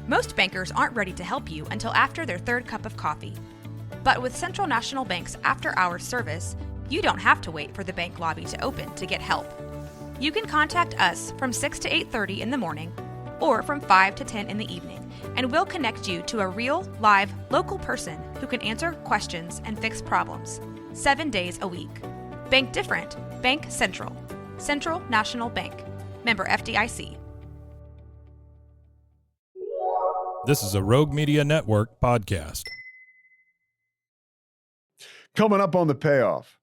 Most bankers aren't ready to help you until after their third cup of coffee. But with Central National Bank's after-hours service, you don't have to wait for the bank lobby to open to get help. You can contact us from 6 to 8:30 in the morning or from 5 to 10 in the evening, and we'll connect you to a real, live, local person who can answer questions and fix problems 7 days a week. Bank different. Bank Central. Central National Bank. Member FDIC. This is a Rogue Media Network podcast. Coming up on the Payoff.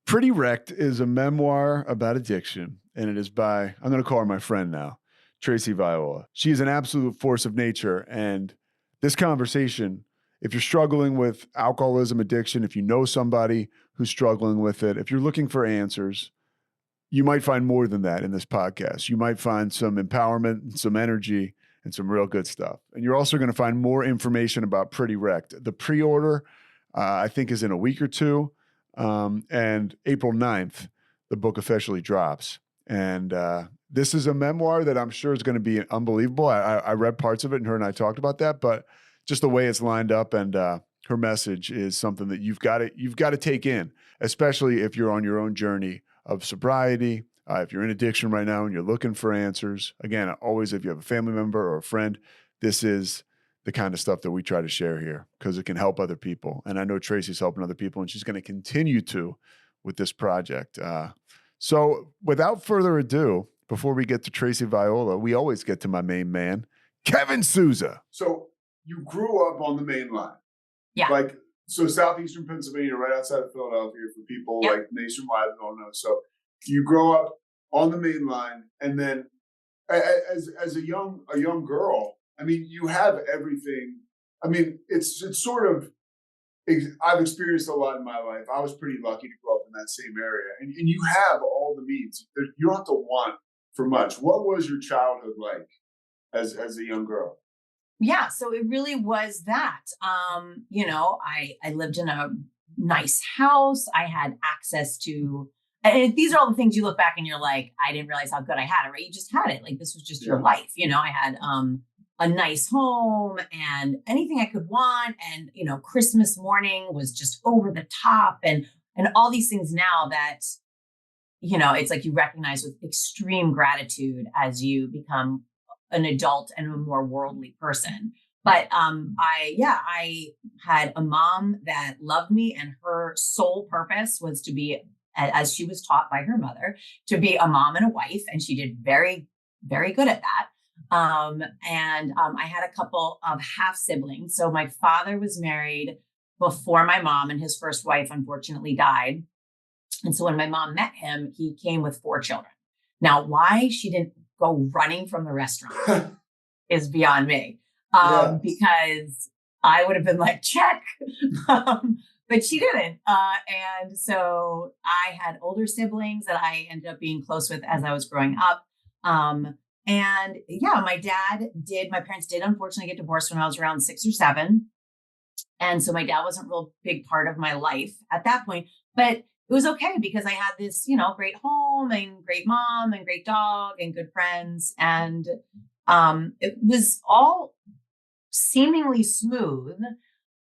Pretty Wrecked is a memoir about addiction, and it is by, I'm going to call her my friend now, Tracy Viola. She is an absolute force of nature, and this conversation, if you're struggling with alcoholism addiction, if you know somebody who's struggling with it, if you're looking for answers, you might find more than that in this podcast. You might find some empowerment and some energy and some real good stuff. And you're also going to find more information about Pretty Wrecked. The pre-order, I think, is in a week or two. And April 9th, the book officially drops. And this is a memoir that I'm sure is going to be unbelievable. I read parts of it, and her and I talked about that. But just the way it's lined up and her message is something that you've got to take in, especially if you're on your own journey of sobriety. If you're in addiction right now and you're looking for answers, again, always if you have a family member or a friend, this is the kind of stuff that we try to share here because it can help other people. And I know Tracy's helping other people, and she's going to continue to with this project. So without further ado, before we get to Tracy Viola, we always get to my main man, Kevin Souza. So you grew up on the main line. Yeah. So southeastern Pennsylvania, right outside of Philadelphia, for people like nationwide that don't know. So you grow up on the main line, and then as a young girl, I mean, you have everything. I mean, it's sort of, I've experienced a lot in my life. I was pretty lucky to grow up in that same area, and you have all the means. You don't have to want for much. What was your childhood like as a young girl? Yeah, so it really was that. I lived in a nice house. I had access to, and these are all the things you look back and you're like, I didn't realize how good I had it, right? You just had it. Like, this was just your life. I had a nice home and anything I could want. And, Christmas morning was just over the top and all these things now that, it's like you recognize with extreme gratitude as you become an adult and a more worldly person. But I had a mom that loved me, and her sole purpose was to be, as she was taught by her mother, to be a mom and a wife. And she did very, very good at that. I had a couple of half siblings. So my father was married before my mom, and his first wife unfortunately died. And so when my mom met him, he came with 4 children. Now, why she didn't go running from the restaurant is beyond me. Because I would have been like, check. But she didn't. And so I had older siblings that I ended up being close with as I was growing up. My parents did unfortunately get divorced when I was around 6 or 7. And so my dad wasn't a real big part of my life at that point, but it was okay because I had this, great home and great mom and great dog and good friends. And it was all seemingly smooth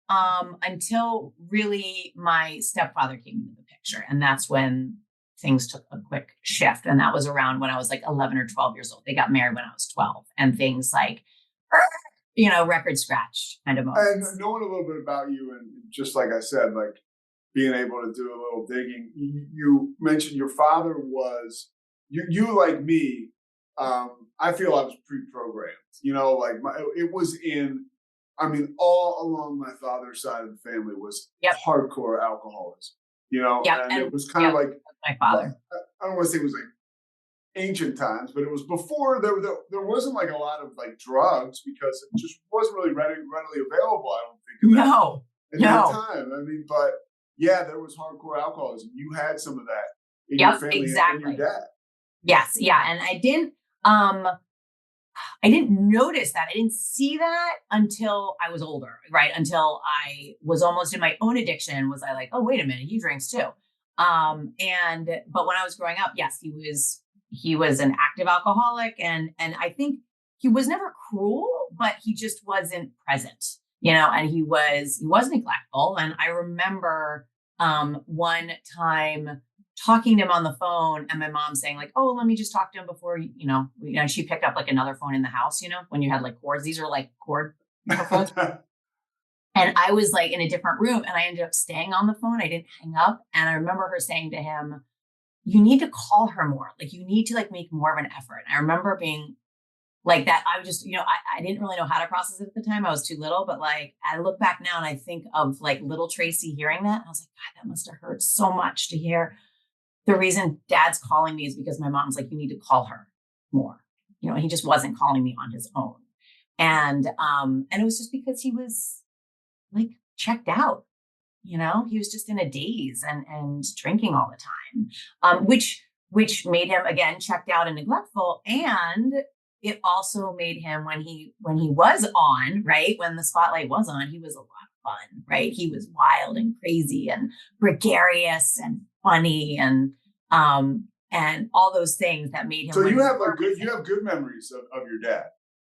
until really my stepfather came into the picture. And that's when things took a quick shift. And that was around when I was like 11 or 12 years old. They got married when I was 12, and things like, record scratch kind of moments. And knowing a little bit about you, and just like I said, like being able to do a little digging, you mentioned your father was, you like me, I feel I was pre-programmed, it was all along my father's side of the family was hardcore alcoholism, and it was kind of like my father. I don't want to say it was like ancient times, but it was before there wasn't like a lot of like drugs because it just wasn't really readily available. I don't think. At that time. I mean, but yeah, there was hardcore alcoholism. You had some of that in your family and your dad. Yes, yeah, and I didn't notice that. I didn't see that until I was older, right? Until I was almost in my own addiction. Was I like, oh, wait a minute, he drinks too. But when I was growing up, yes, he was an active alcoholic, and I think he was never cruel, but he just wasn't present, you know, and he was neglectful. And I remember one time talking to him on the phone and my mom saying like, oh, let me just talk to him before, she picked up like another phone in the house, when you had like cords, these are like cord phones. And I was like in a different room and I ended up staying on the phone. I didn't hang up. And I remember her saying to him, you need to call her more. Like you need to like make more of an effort. And I remember being like that. I was just, I didn't really know how to process it at the time. I was too little, but like I look back now and I think of like little Tracy hearing that. I was like, God, that must have hurt so much to hear. The reason dad's calling me is because my mom's like, you need to call her more. He just wasn't calling me on his own. And it was just because he was like checked out, he was just in a daze and drinking all the time, which made him again checked out and neglectful. And it also made him when he was on, right, when the spotlight was on, he was a lot of fun, right? He was wild and crazy and gregarious and funny and all those things that made him. So you have good memories of your dad.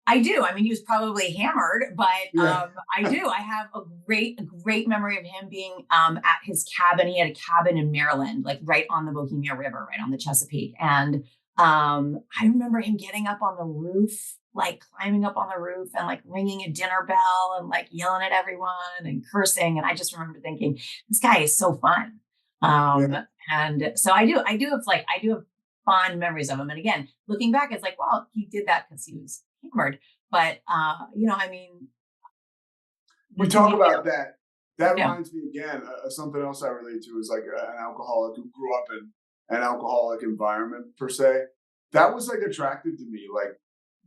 I do. I mean, he was probably hammered, but I do. I have a great memory of him being at his cabin. He had a cabin in Maryland, like right on the Bohemia River, right on the Chesapeake. And I remember him getting up on the roof, like climbing up on the roof and like ringing a dinner bell and like yelling at everyone and cursing. And I just remember thinking, this guy is so fun. And so I do have fond memories of him. And again, looking back, it's like, well, he did that because he was hammered. But I mean, we talk about that. That reminds me again of something else I relate to is like an alcoholic who grew up in an alcoholic environment per se. That was like attractive to me. Like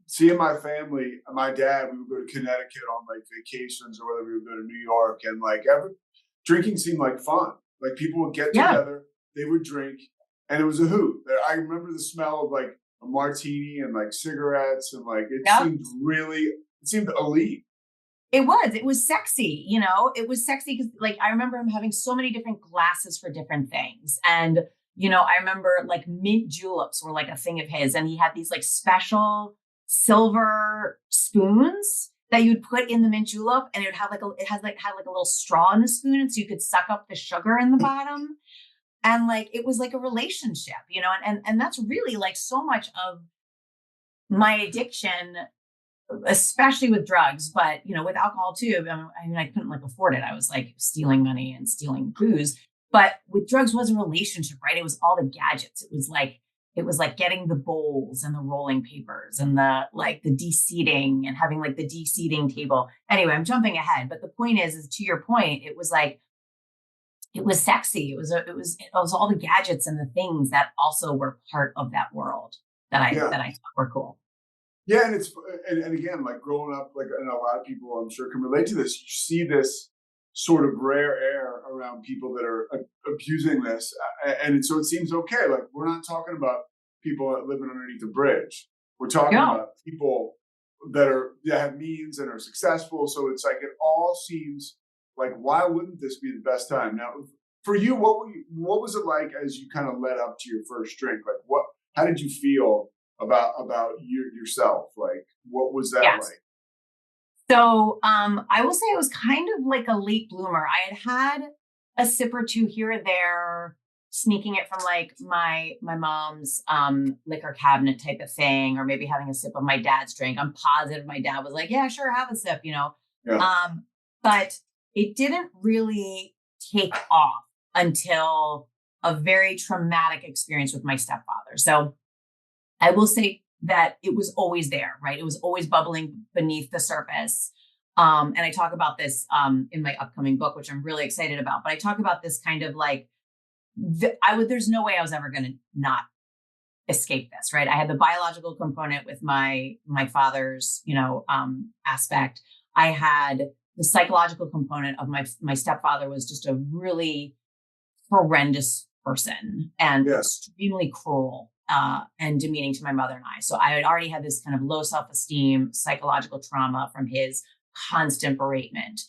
seeing my family, my dad, we would go to Connecticut on like vacations or whether we would go to New York, and like drinking seemed like fun. Like people would get together, they would drink, and it was a hoot. I remember the smell of like a martini and like cigarettes and like it seemed elite. It was sexy, it was sexy because like I remember him having so many different glasses for different things. And, I remember like mint juleps were like a thing of his. And he had these like special silver spoons that you'd put in the mint julep, and it had like a little straw in the spoon. And so you could suck up the sugar in the bottom. And like, it was like a relationship, and that's really like so much of my addiction, especially with drugs, but, with alcohol too. I mean, I couldn't like afford it. I was like stealing money and stealing booze, but with drugs was a relationship, right? It was all the gadgets. It was like getting the bowls and the rolling papers and the de-seating and having like the de-seating table. Anyway, I'm jumping ahead, but the point is to your point, it was like, it was sexy. It was all the gadgets and the things that also were part of that world that I thought were cool. Yeah. And and again, like growing up, like, and a lot of people I'm sure can relate to this. You see this sort of rare air around people that are abusing this. And so it seems okay. Like we're not talking about people living underneath a bridge. We're talking about people that have means and are successful. So it's like, it all seems like, why wouldn't this be the best time? Now, for you, what was it like as you kind of led up to your first drink? Like, how did you feel about yourself? Like, what was that like? So, I will say I was kind of like a late bloomer. I had a sip or two here or there, sneaking it from like my mom's liquor cabinet type of thing, or maybe having a sip of my dad's drink. I'm positive my dad was like, yeah, sure, have a sip, but it didn't really take off until a very traumatic experience with my stepfather. So I will say that it was always there, right? It was always bubbling beneath the surface. And I talk about this in my upcoming book, which I'm really excited about. But I talk about this kind of like, there's no way I was ever going to not escape this, right? I had the biological component with my father's, aspect. I had the psychological component of my stepfather was just a really horrendous person and extremely cruel and demeaning to my mother and I. So I had already had this kind of low self-esteem, psychological trauma from his constant beratement.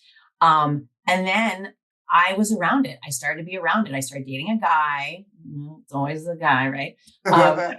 And then I was around it. I started to be around it. I started dating a guy. It's always the guy, right? I started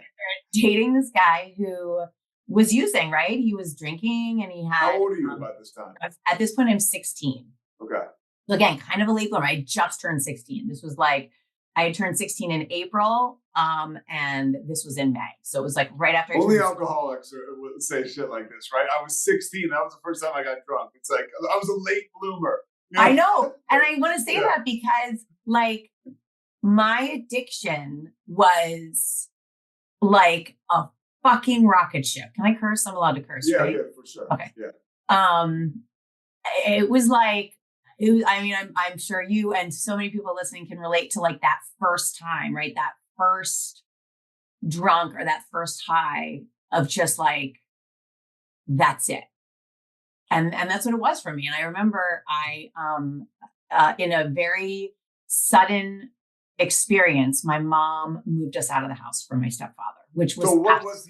dating this guy who was using, right? He was drinking and he had. How old are you by this time? At this point, I'm 16. Okay. So again, kind of a late bloomer. I just turned 16. This was like, I had turned 16 in April, and this was in May. So it was like right after. Only alcoholics would say shit like this, right? I was 16. That was the first time I got drunk. It's like, I was a late bloomer. You know? I know. And I want to say that because like my addiction was like a fucking rocket ship. Can I curse? I'm allowed to curse, right? Yeah, for sure. Okay. Yeah. It was like, I mean, I'm sure you and so many people listening can relate to like that first time, right? That first drunk or that first high of just like, that's it. And that's what it was for me. And I remember in a very sudden experience, my mom moved us out of the house from my stepfather, which was. So what was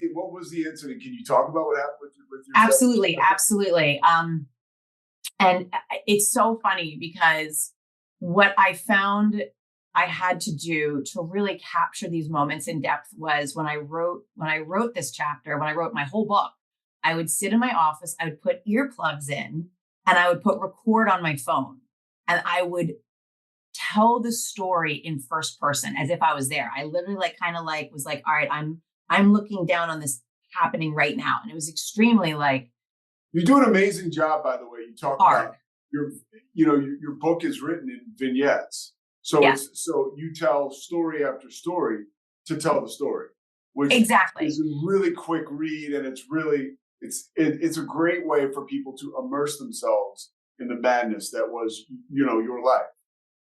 the incident? Can you talk about what happened with your Absolutely. And it's so funny because what I found I had to do to really capture these moments in depth was when I wrote this chapter, when I wrote my whole book, I would sit in my office, I would put earplugs in and I would put record on my phone and I would tell the story in first person as if I was there. I literally was like, all right, I'm looking down on this happening right now. And it was extremely like, you do an amazing job, by the way. You talk hard. about your book is written in vignettes. So so you tell story after story to tell the story, which exactly is a really quick read. And it's a great way for people to immerse themselves in the madness that was, your life.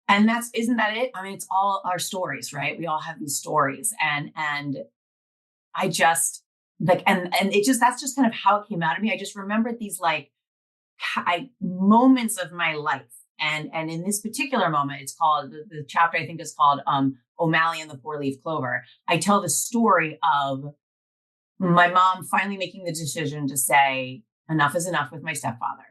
And isn't that it? I mean, it's all our stories, right? We all have these stories and I just like, and it just, that's just kind of how it came out of me. I just remembered these like moments of my life. And in this particular moment, it's called, the chapter I think is called O'Malley and the Four-Leaf Clover. I tell the story of my mom finally making the decision to say enough is enough with my stepfather.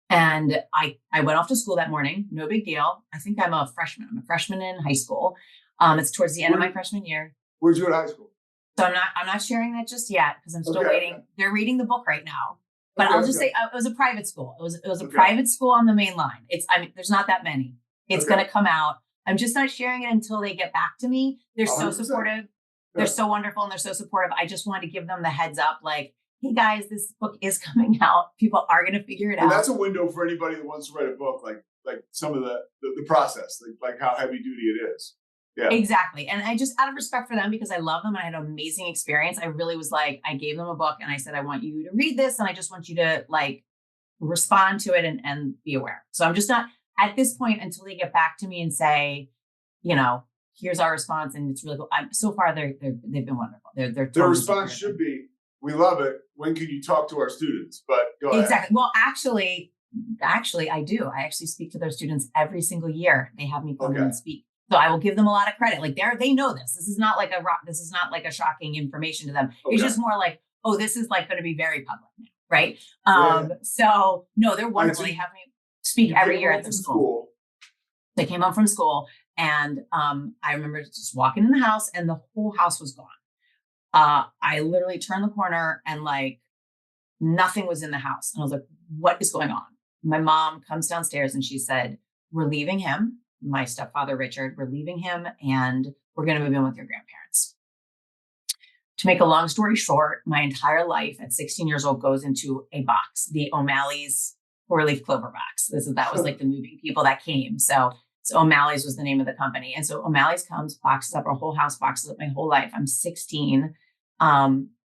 And I went off to school that morning, no big deal. I think I'm a freshman. I'm a freshman in high school. It's towards the end of my freshman year. Where'd you at high school? So I'm not sharing that just yet because I'm still waiting. Okay. They're reading the book right now. But I'll just say it was a private school. It was a private school on the main line. There's not that many. It's going to come out. I'm just not sharing it until they get back to me. They're 100%. So supportive. Yeah. They're so wonderful and they're so supportive. I just wanted to give them the heads up, like, hey guys, this book is coming out. People are going to figure it out. That's a window for anybody that wants to write a book, like some of the process, like how heavy duty it is. Yeah, exactly. And I just, out of respect for them, because I love them and I had an amazing experience, I really was like, I gave them a book and I said, I want you to read this. And I just want you to like respond to it and be aware. So I'm just not at this point until they get back to me and say, here's our response. And it's really cool. So far, they've been wonderful. They're totally their response should be, we love it. When can you talk to our students? But go ahead. Exactly. Well, actually, I do. I actually speak to their students every single year. They have me come in and speak. So I will give them a lot of credit. Like they know this. This is not like a shocking information to them. Okay. It's just more like, oh, this is like going to be very public now, right? So no, they're wonderful. They have me speak every year at their school. They came home from school, and I remember just walking in the house, and the whole house was gone. I literally turned the corner, and like nothing was in the house, and I was like, "What is going on?" My mom comes downstairs, and she said, "We're leaving him." My stepfather, Richard, we're leaving him and we're going to move in with your grandparents. To make a long story short, my entire life at 16 years old goes into a box, the O'Malley's Four-Leaf Clover box. That was like the moving people that came. So O'Malley's was the name of the company. And so O'Malley's comes, boxes up our whole house, boxes up my whole life. I'm 16.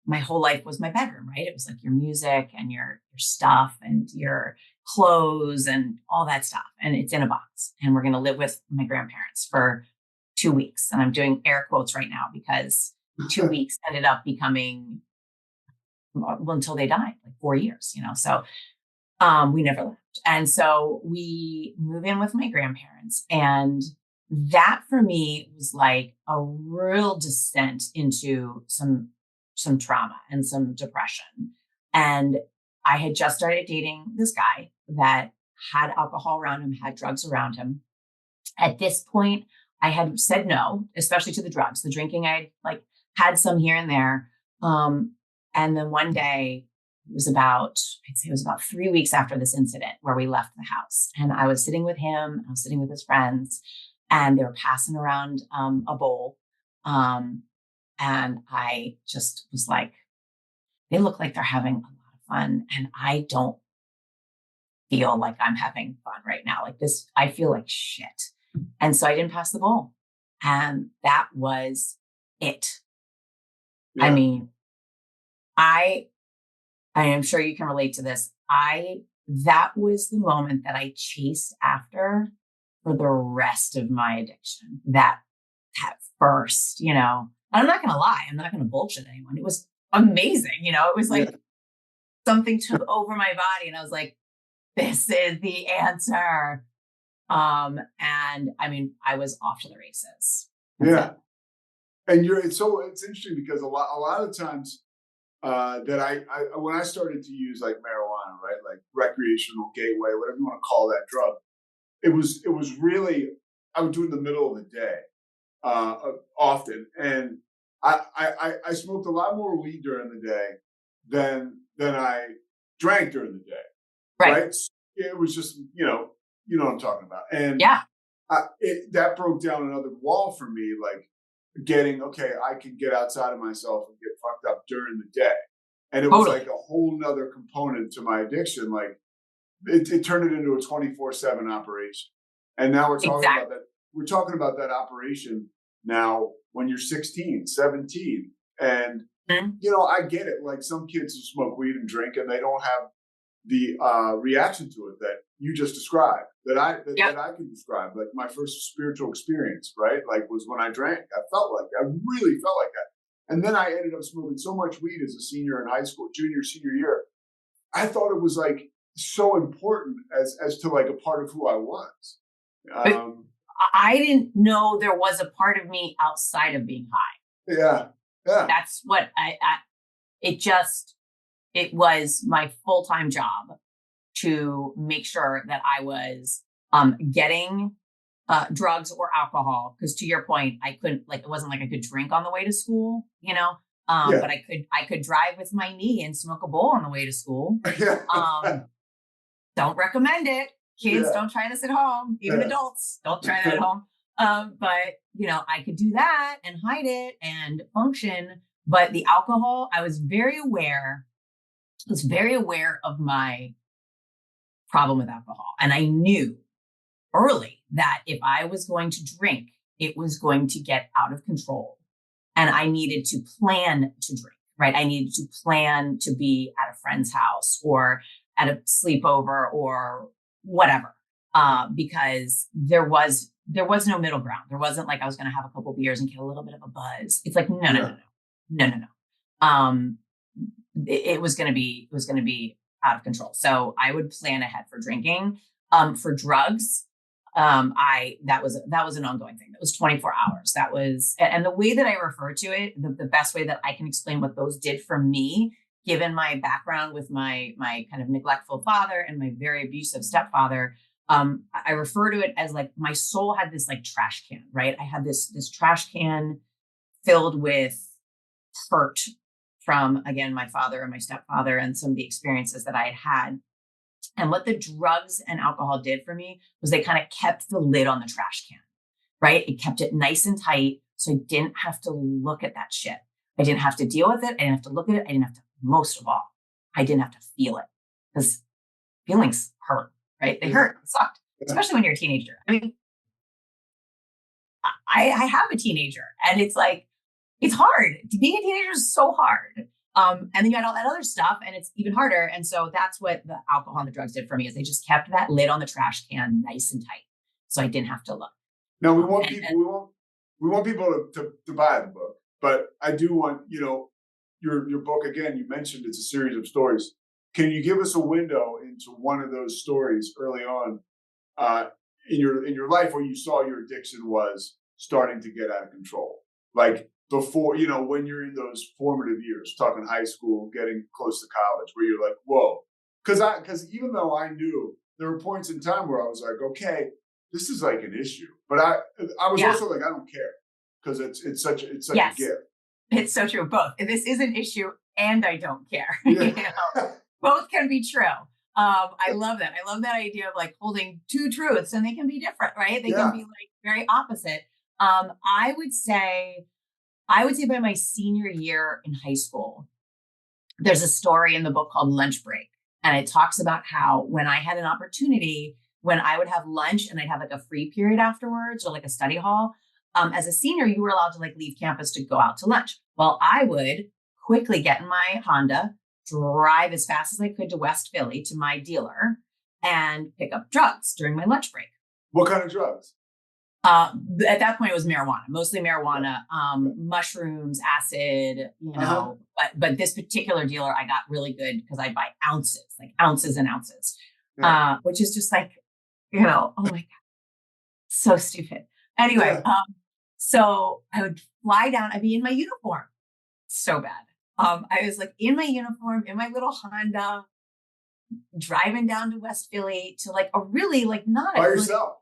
My whole life was my bedroom, right? It was like your music and your stuff and your clothes and all that stuff. And it's in a box. And we're going to live with my grandparents for 2 weeks. And I'm doing air quotes right now because 2 weeks ended up becoming, until they died, like 4 years, So we never left. And so we move in with my grandparents. And that for me was like a real descent into some trauma and some depression. And I had just started dating this guy that had alcohol around him, had drugs around him. At this point, I had said no, especially to the drugs. The drinking, I like had some here and there. And And then one day, I'd say it was about 3 weeks after this incident where we left the house. And I was sitting with him, I was sitting with his friends, and they were passing around a bowl. And I just was like, they look like they're having a lot of fun. And I don't feel like I'm having fun right now. Like this, I feel like shit. And so I didn't pass the bowl. And that was it. Yeah. I mean, I am sure you can relate to this. That was the moment that I chased after for the rest of my addiction. That first, I'm not going to lie. I'm not going to bullshit anyone. It was amazing. It was like something took over my body and I was like, this is the answer. And I mean, I was off to the races. Yeah. And it's interesting because a lot of times that I when I started to use like marijuana, right, like recreational gateway, whatever you want to call that drug, it was really, I would do it in the middle of the day often, and I smoked a lot more weed during the day than I drank during the day, right? It was just what I'm talking about, and that broke down another wall for me, like getting, okay, I can get outside of myself and get fucked up during the day. And it was like a whole nother component to my addiction. Like it turned it into a 24/7 operation. And now we're talking about that. We're talking about that operation now when you're 16, 17. And, I get it. Like some kids who smoke weed and drink and they don't have the reaction to it that you just described, that I can describe. Like my first spiritual experience, right? Like was when I drank. I really felt like that. And then I ended up smoking so much weed as a senior in high school, junior, senior year. I thought it was like so important as to like a part of who I was. I didn't know there was a part of me outside of being high. Yeah. That's what it was my full-time job to make sure that I was getting drugs or alcohol. Because to your point, I couldn't, like, it wasn't like I could drink on the way to school, but I could drive with my knee and smoke a bowl on the way to school. Don't recommend it. Kids, don't try this at home. Even adults, don't try that at home. But, I could do that and hide it and function. But the alcohol, I was very aware of my problem with alcohol. And I knew early that if I was going to drink, it was going to get out of control. And I needed to plan to drink, right? I needed to plan to be at a friend's house or at a sleepover or whatever, because there was no middle ground. There wasn't like I was going to have a couple beers and get a little bit of a buzz. It's like, no. It was going to be out of control. So I would plan ahead for drinking. For drugs, that was an ongoing thing. That was 24 hours. That was, and the way that I refer to it, the best way that I can explain what those did for me, given my background with my kind of neglectful father and my very abusive stepfather, I refer to it as like my soul had this like trash can, right? I had this trash can filled with hurt from, again, my father and my stepfather and some of the experiences that I had had. And what the drugs and alcohol did for me was they kind of kept the lid on the trash can, right? It kept it nice and tight. So I didn't have to look at that shit. I didn't have to deal with it. I didn't have to look at it. I didn't have to, most of all, I didn't have to feel it, because feelings hurt, right? They hurt. It sucked, especially when you're a teenager. I mean, I have a teenager and it's like, it's hard. Being a teenager is so hard. And then you had all that other stuff and it's even harder. And so that's what the alcohol and the drugs did for me, is they just kept that lid on the trash can nice and tight. So I didn't have to look. Now we want people to buy the book, but I do want, your book, again, you mentioned it's a series of stories. Can you give us a window into one of those stories early on in your life where you saw your addiction was starting to get out of control? Like before, when you're in those formative years, talking high school, getting close to college, where you're like, whoa. Because even though I knew, there were points in time where I was like, okay, this is like an issue. But I was also like, I don't care, because it's such a gift. It's so true. Both. This is an issue and I don't care. Yeah. Both can be true. I love that. I love that idea of like holding two truths, and they can be different, right? They can be like very opposite. I would say by my senior year in high school, there's a story in the book called Lunch Break. And it talks about how when I had an opportunity, when I would have lunch and I'd have like a free period afterwards or like a study hall, as a senior, you were allowed to like leave campus to go out to lunch. Well, I would quickly get in my Honda, drive as fast as I could to West Philly to my dealer and pick up drugs during my lunch break. What kind of drugs? At that point, it was marijuana, mostly marijuana, mushrooms, acid, but this particular dealer, I got really good because I buy ounces, like ounces and ounces, which is just like, oh my God, so stupid. Anyway, so I would fly down, I'd be in my uniform, so bad. I was like in my uniform, in my little Honda, driving down to West Philly to like a really like not by yourself.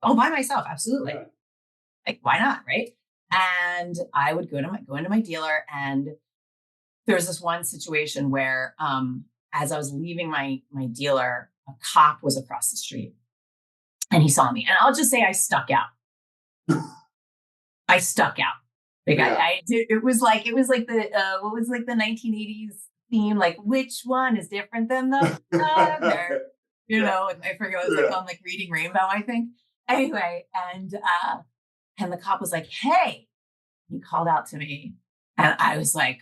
Oh, by myself, absolutely. Yeah. Like, why not, right? And I would go into my dealer, and there was this one situation where, as I was leaving my dealer, a cop was across the street, and he saw me, and I'll just say I stuck out. I stuck out. Like I did. It was like the what was like the 1980s theme, like which one is different than the other? I forget. It was like on like Reading Rainbow, I think. Anyway, and the cop was like, "Hey," he called out to me, and I was like,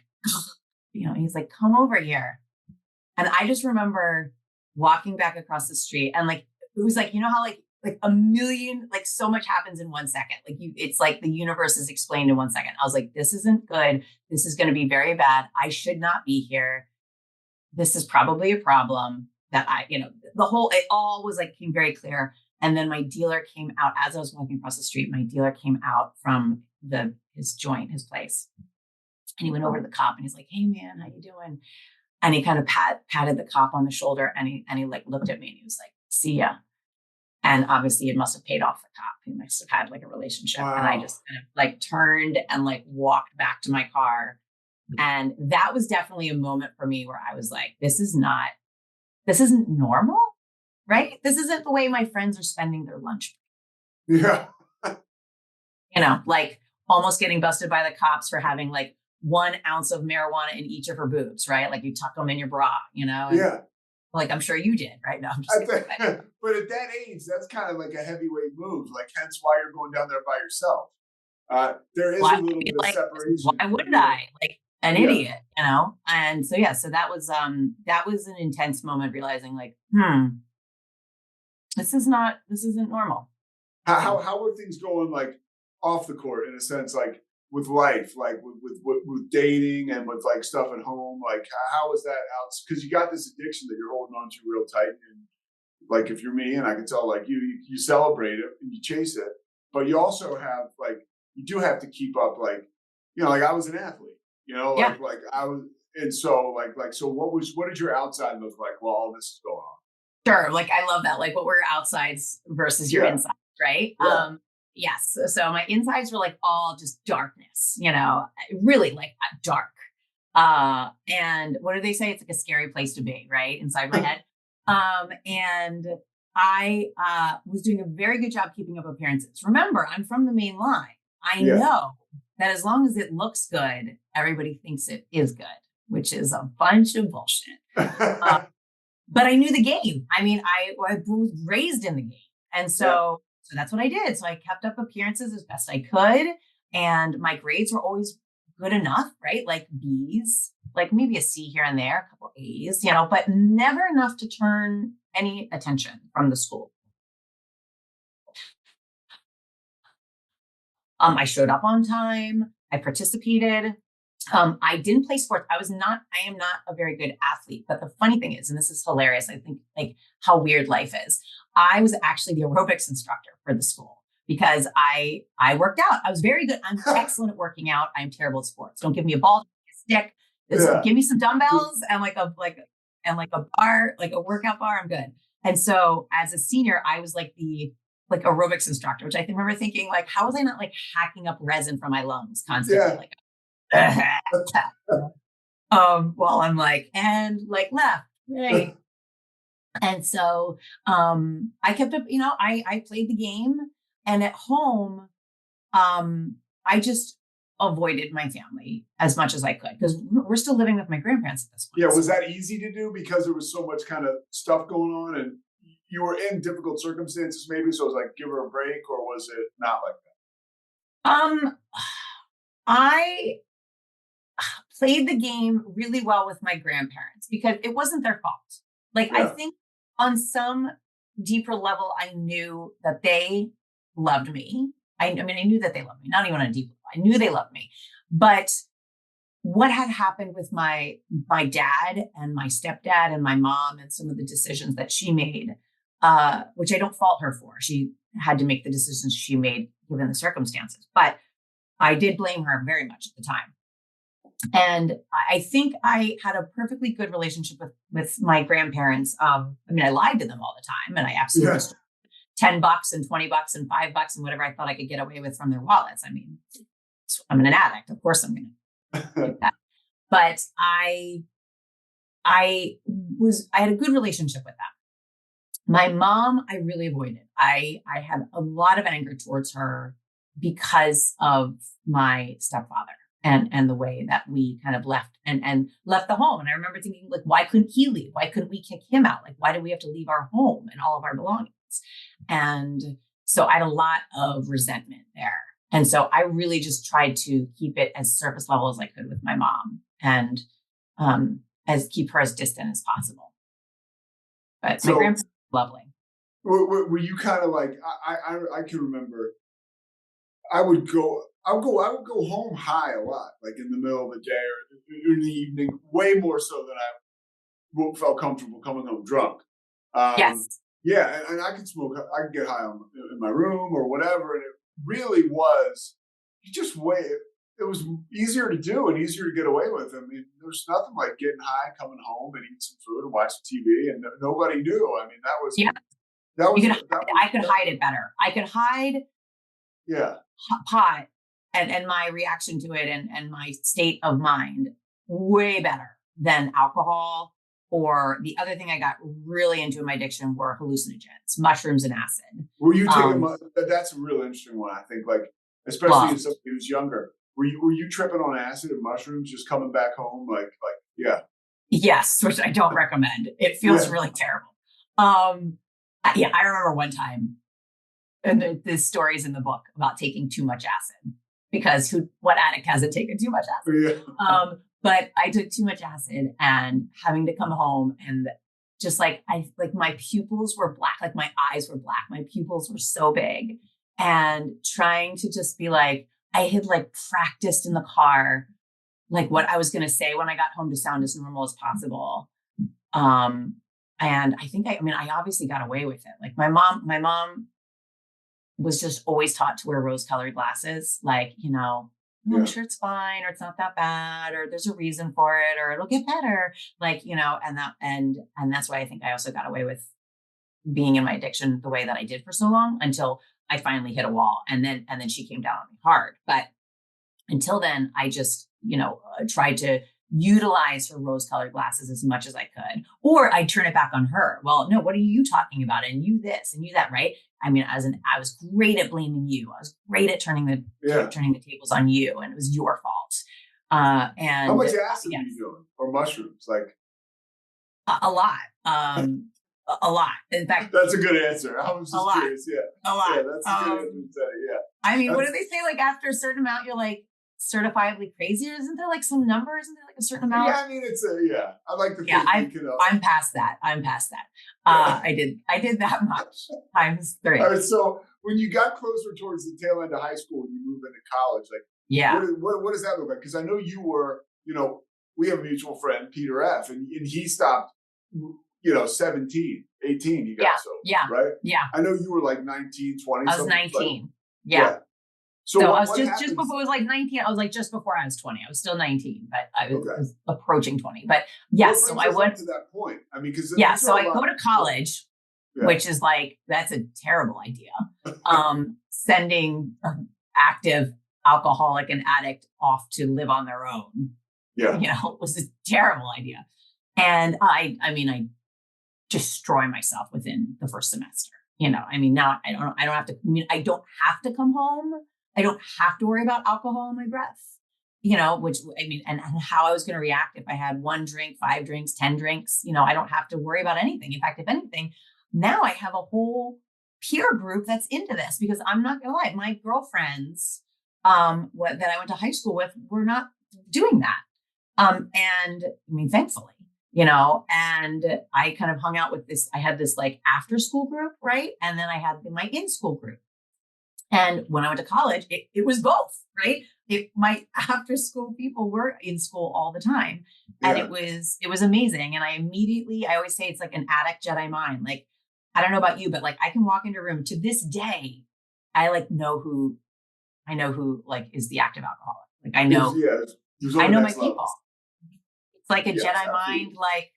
he's like, "Come over here," and I just remember walking back across the street, and like it was like how like a million, like so much happens in 1 second, like it's like the universe is explained in 1 second. I was like, "This isn't good. This is going to be very bad. I should not be here. This is probably a problem." That it all was like came very clear. And then my dealer came out as I was walking across the street. My dealer came out from his place, and he went over to the cop and he's like, "Hey man, how you doing?" And he kind of patted the cop on the shoulder, and he like looked at me and he was like, "See ya." And obviously it must have paid off the cop. He must have had like a relationship. Wow. And I just kind of like turned and like walked back to my car. And that was definitely a moment for me where I was like, this isn't normal. Right? This isn't the way my friends are spending their lunch. Yeah. Like almost getting busted by the cops for having like 1 ounce of marijuana in each of her boobs, right? Like you tuck them in your bra, Yeah. Like I'm sure you did, right? No, I'm just kidding. But at that age, that's kind of like a heavyweight move. Like hence why you're going down there by yourself. There is a little bit of separation. Why wouldn't I? Like an idiot, And so so that was an intense moment, realizing like, this isn't normal. How are things going like off the court in a sense, like with life, like with dating and with like stuff at home? Like how is that out? Because you got this addiction that you're holding on to real tight, and like if you're me, and I can tell like you celebrate it and you chase it, but you also have like you do have to keep up, like like I was an athlete, like I was, and so so what did your outside look like while all this is going on? Sure. Like, I love that. Like what were your outsides versus your insides, right? Yeah. Yes. So my insides were like all just darkness, really like dark. And what do they say? It's like a scary place to be, right? Inside my head. And I was doing a very good job keeping up appearances. Remember, I'm from the main line. I know that as long as it looks good, everybody thinks it is good, which is a bunch of bullshit. But I knew the game. I mean, I was raised in the game. And so that's what I did. So I kept up appearances as best I could. And my grades were always good enough, right? Like B's, like maybe a C here and there, a couple A's, but never enough to turn any attention from the school. I showed up on time. I participated. I didn't play sports. I am not a very good athlete, but the funny thing is, and this is hilarious, I think like how weird life is. I was actually the aerobics instructor for the school because I worked out. I was very good. I'm excellent at working out. I'm terrible at sports. Don't give me a ball, a stick. Give me some dumbbells and like a bar, like a workout bar. I'm good. And so as a senior, I was like the aerobics instructor, which I remember thinking like, how was I not like hacking up resin from my lungs constantly? Yeah. While I'm like, and like left, right. And so I kept up, I played the game, and at home, I just avoided my family as much as I could because we're still living with my grandparents at this point. Yeah, was that easy to do because there was so much kind of stuff going on and you were in difficult circumstances maybe, so it was like give her a break, or was it not like Um, I played the game really well with my grandparents because it wasn't their fault. Like, that? I Yeah. think on some deeper level, I knew that they loved me. I mean, I knew that they loved me, not even on a deep level. I knew they loved me. But what had happened with my dad and my stepdad and my mom and some of the decisions that she made, which I don't fault her for. She had to make the decisions she made given the circumstances. But I did blame her very much at the time. And I think I had a perfectly good relationship with my grandparents. I mean, I lied to them all the time, and I absolutely Yeah. stole $10 and $20 and $5 and whatever I thought I could get away with from their wallets. I mean, I'm an addict. Of course I'm going to do that. But I had a good relationship with them. My mom, I really avoided. I had a lot of anger towards her because of my stepfather and the way that we kind of left and left the home. And I remember thinking, like, why couldn't he leave? Why couldn't we kick him out? Like, why did we have to leave our home and all of our belongings? And so I had a lot of resentment there. And so I really just tried to keep it as surface level as I could with my mom and as keep her as distant as possible. But my So grandparents were lovely. were you kind of like I can remember I would go home high a lot, like in the middle of the day or in the evening, way more so than I felt comfortable coming home drunk. Yes. Yeah, and I could smoke. I could get high in my room or whatever, and it really was. You just wait. It was easier to do and easier to get away with. I mean, there's nothing like getting high, coming home, and eating some food and watching TV, and nobody knew. I mean, Yeah. that was You could, I could hide it better. I could hide yeah. pot and my reaction to it and my state of mind way better than alcohol. Or the other thing I got really into in my addiction were hallucinogens, mushrooms and acid. Were you taking? That's a real interesting one. I think, like especially as somebody who's younger. Were you tripping on acid and mushrooms, just coming back home? Yeah. Yes, which I don't recommend. It feels really terrible. Yeah, I remember one time, and there's stories in the book about taking too much acid because what addict hasn't taken too much acid? Yeah. But I took too much acid and having to come home and just like my pupils were black, like my eyes were black, my pupils were so big, and trying to just be like, I had like practiced in the car, like what I was going to say when I got home to sound as normal as possible. And I think I obviously got away with it. Like my mom was just always taught to wear rose-colored glasses. Like, I'm sure it's fine, or it's not that bad, or there's a reason for it, or it'll get better. Like, and that's why I think I also got away with being in my addiction the way that I did for so long until I finally hit a wall. And then she came down on me hard. But until then, I just, tried to utilize her rose-colored glasses as much as I could, or I'd turn it back on her. Well, no, what are you talking about? And you this and you that, right? I mean, I was great at blaming you. I was great at turning the tables on you, and it was your fault. And how much acid are you doing, or mushrooms? Like a lot. A lot. In fact, that's a good answer. I was just curious. Yeah, a lot. Yeah, that's a good answer to say. Yeah. I mean, what do they say? Like after a certain amount, you're like certifiably crazy. Isn't there like some number? Isn't there like a certain amount? Yeah, I mean, I like to think. Yeah, I'm past that. I did that much times 3. All right, so when you got closer towards the tail end of high school and you move into college, like, yeah, what does that look like? Because I know you were, we have a mutual friend, Peter F., and he stopped, 17, 18, he got sober. Yeah. Right? Yeah. I know you were like 19, 20. I was 19. Yeah. So I was just before it was like 19. I was like just before I was 20. I was still 19, but I was approaching 20. But yes, so I went to that point. I mean, because so I go to college, which is like, that's a terrible idea. Sending an active alcoholic and addict off to live on their own Yeah. It was a terrible idea. And I destroy myself within the first semester. Now I don't have to, I don't have to come home. I don't have to worry about alcohol in my breath, which and how I was going to react if I had 1 drink, 5 drinks, 10 drinks, I don't have to worry about anything. In fact, if anything, now I have a whole peer group that's into this, because I'm not going to lie, my girlfriends, that I went to high school with were not doing that. And thankfully, and I kind of hung out with I had this like after school group, right? And then I had my in school group. And when I went to college, it was both, right? My after school people were in school all the time. And it was amazing. And I always say it's like an addict Jedi mind. Like, I don't know about you, but like I can walk into a room to this day. I know who like is the active alcoholic. Like I know, I know my people. It's like a Jedi mind, like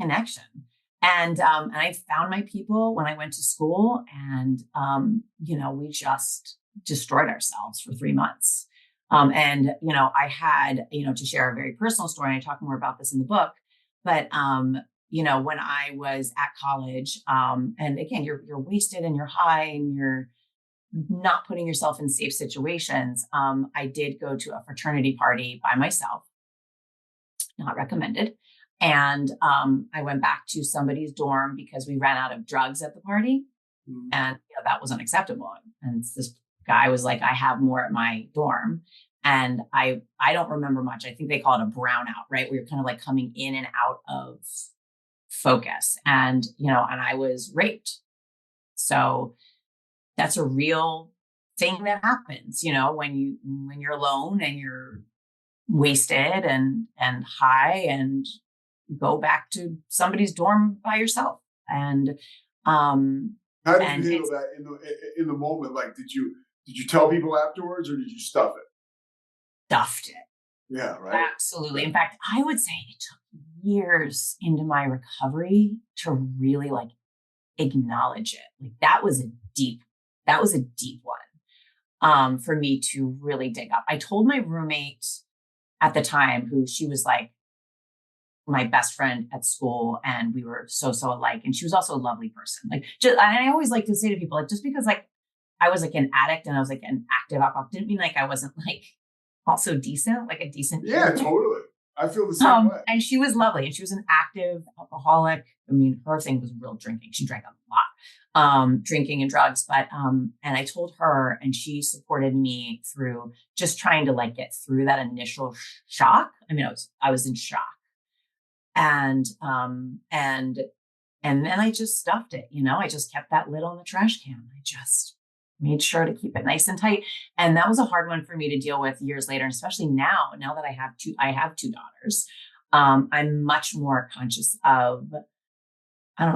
connection. And I found my people when I went to school, and we just destroyed ourselves for 3 months. I had, to share a very personal story, and I talk more about this in the book, but when I was at college, and again, you're wasted and you're high and you're not putting yourself in safe situations. I did go to a fraternity party by myself, not recommended. And I went back to somebody's dorm because we ran out of drugs at the party. Mm-hmm. And that was unacceptable. And this guy was like, I have more at my dorm. And I don't remember much. I think they call it a brownout, right? Where you're kind of like coming in and out of focus. And, and I was raped. So that's a real thing that happens, when you're alone and you're wasted and high and go back to somebody's dorm by yourself. And how did you handle that in the moment? Like, did you tell people afterwards, or did you stuff it? Stuffed it. Yeah, right. Absolutely. In fact, I would say it took years into my recovery to really like acknowledge it. Like that was a deep one for me to really dig up. I told my roommate at the time, who she was like my best friend at school, and we were so alike. And she was also a lovely person. Like, and I always like to say to people, like, just because like I was like an addict and I was like an active alcoholic didn't mean like I wasn't like also decent, like a decent. Yeah, totally. I feel the same way. And she was lovely, and she was an active alcoholic. Her thing was real drinking. She drank a lot, drinking and drugs. But and I told her, and she supported me through just trying to like get through that initial shock. I was in shock, and then I just stuffed it. I just kept that lid on the trash can. I just made sure to keep it nice and tight. And that was a hard one for me to deal with years later, and especially now that I have two daughters. I'm much more conscious of,